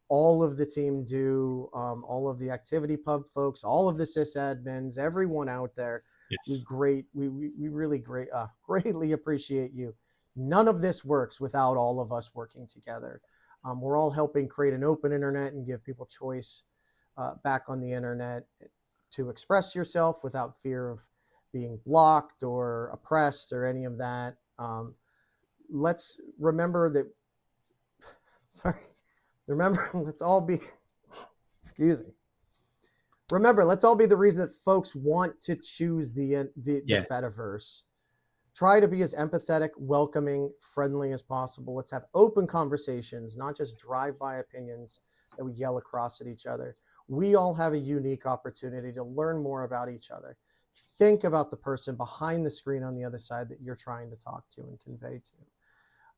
all of the team do, all of the Activity Pub folks, all of the sysadmins, everyone out there. Yes. We really greatly appreciate you. None of this works without all of us working together. We're all helping create an open internet and give people choice back on the internet to express yourself without fear of being blocked or oppressed or any of that. Let's remember that. Sorry. Remember, let's all be. Excuse me. Remember, let's all be the reason that folks want to choose the Fediverse. Try to be as empathetic, welcoming, friendly as possible. Let's have open conversations, not just drive-by opinions that we yell across at each other. We all have a unique opportunity to learn more about each other. Think about the person behind the screen on the other side that you're trying to talk to and convey to.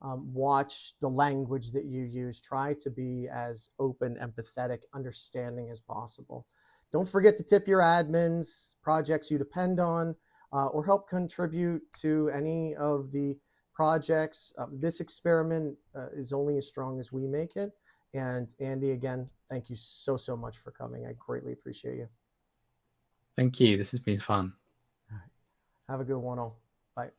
Watch the language that you use. Try to be as open, empathetic, understanding as possible. Don't forget to tip your admins, projects you depend on, or help contribute to any of the projects. This experiment is only as strong as we make it. And Andy, again, thank you so much for coming. I greatly appreciate you. Thank you. This has been fun. All right. Have a good one all. Bye.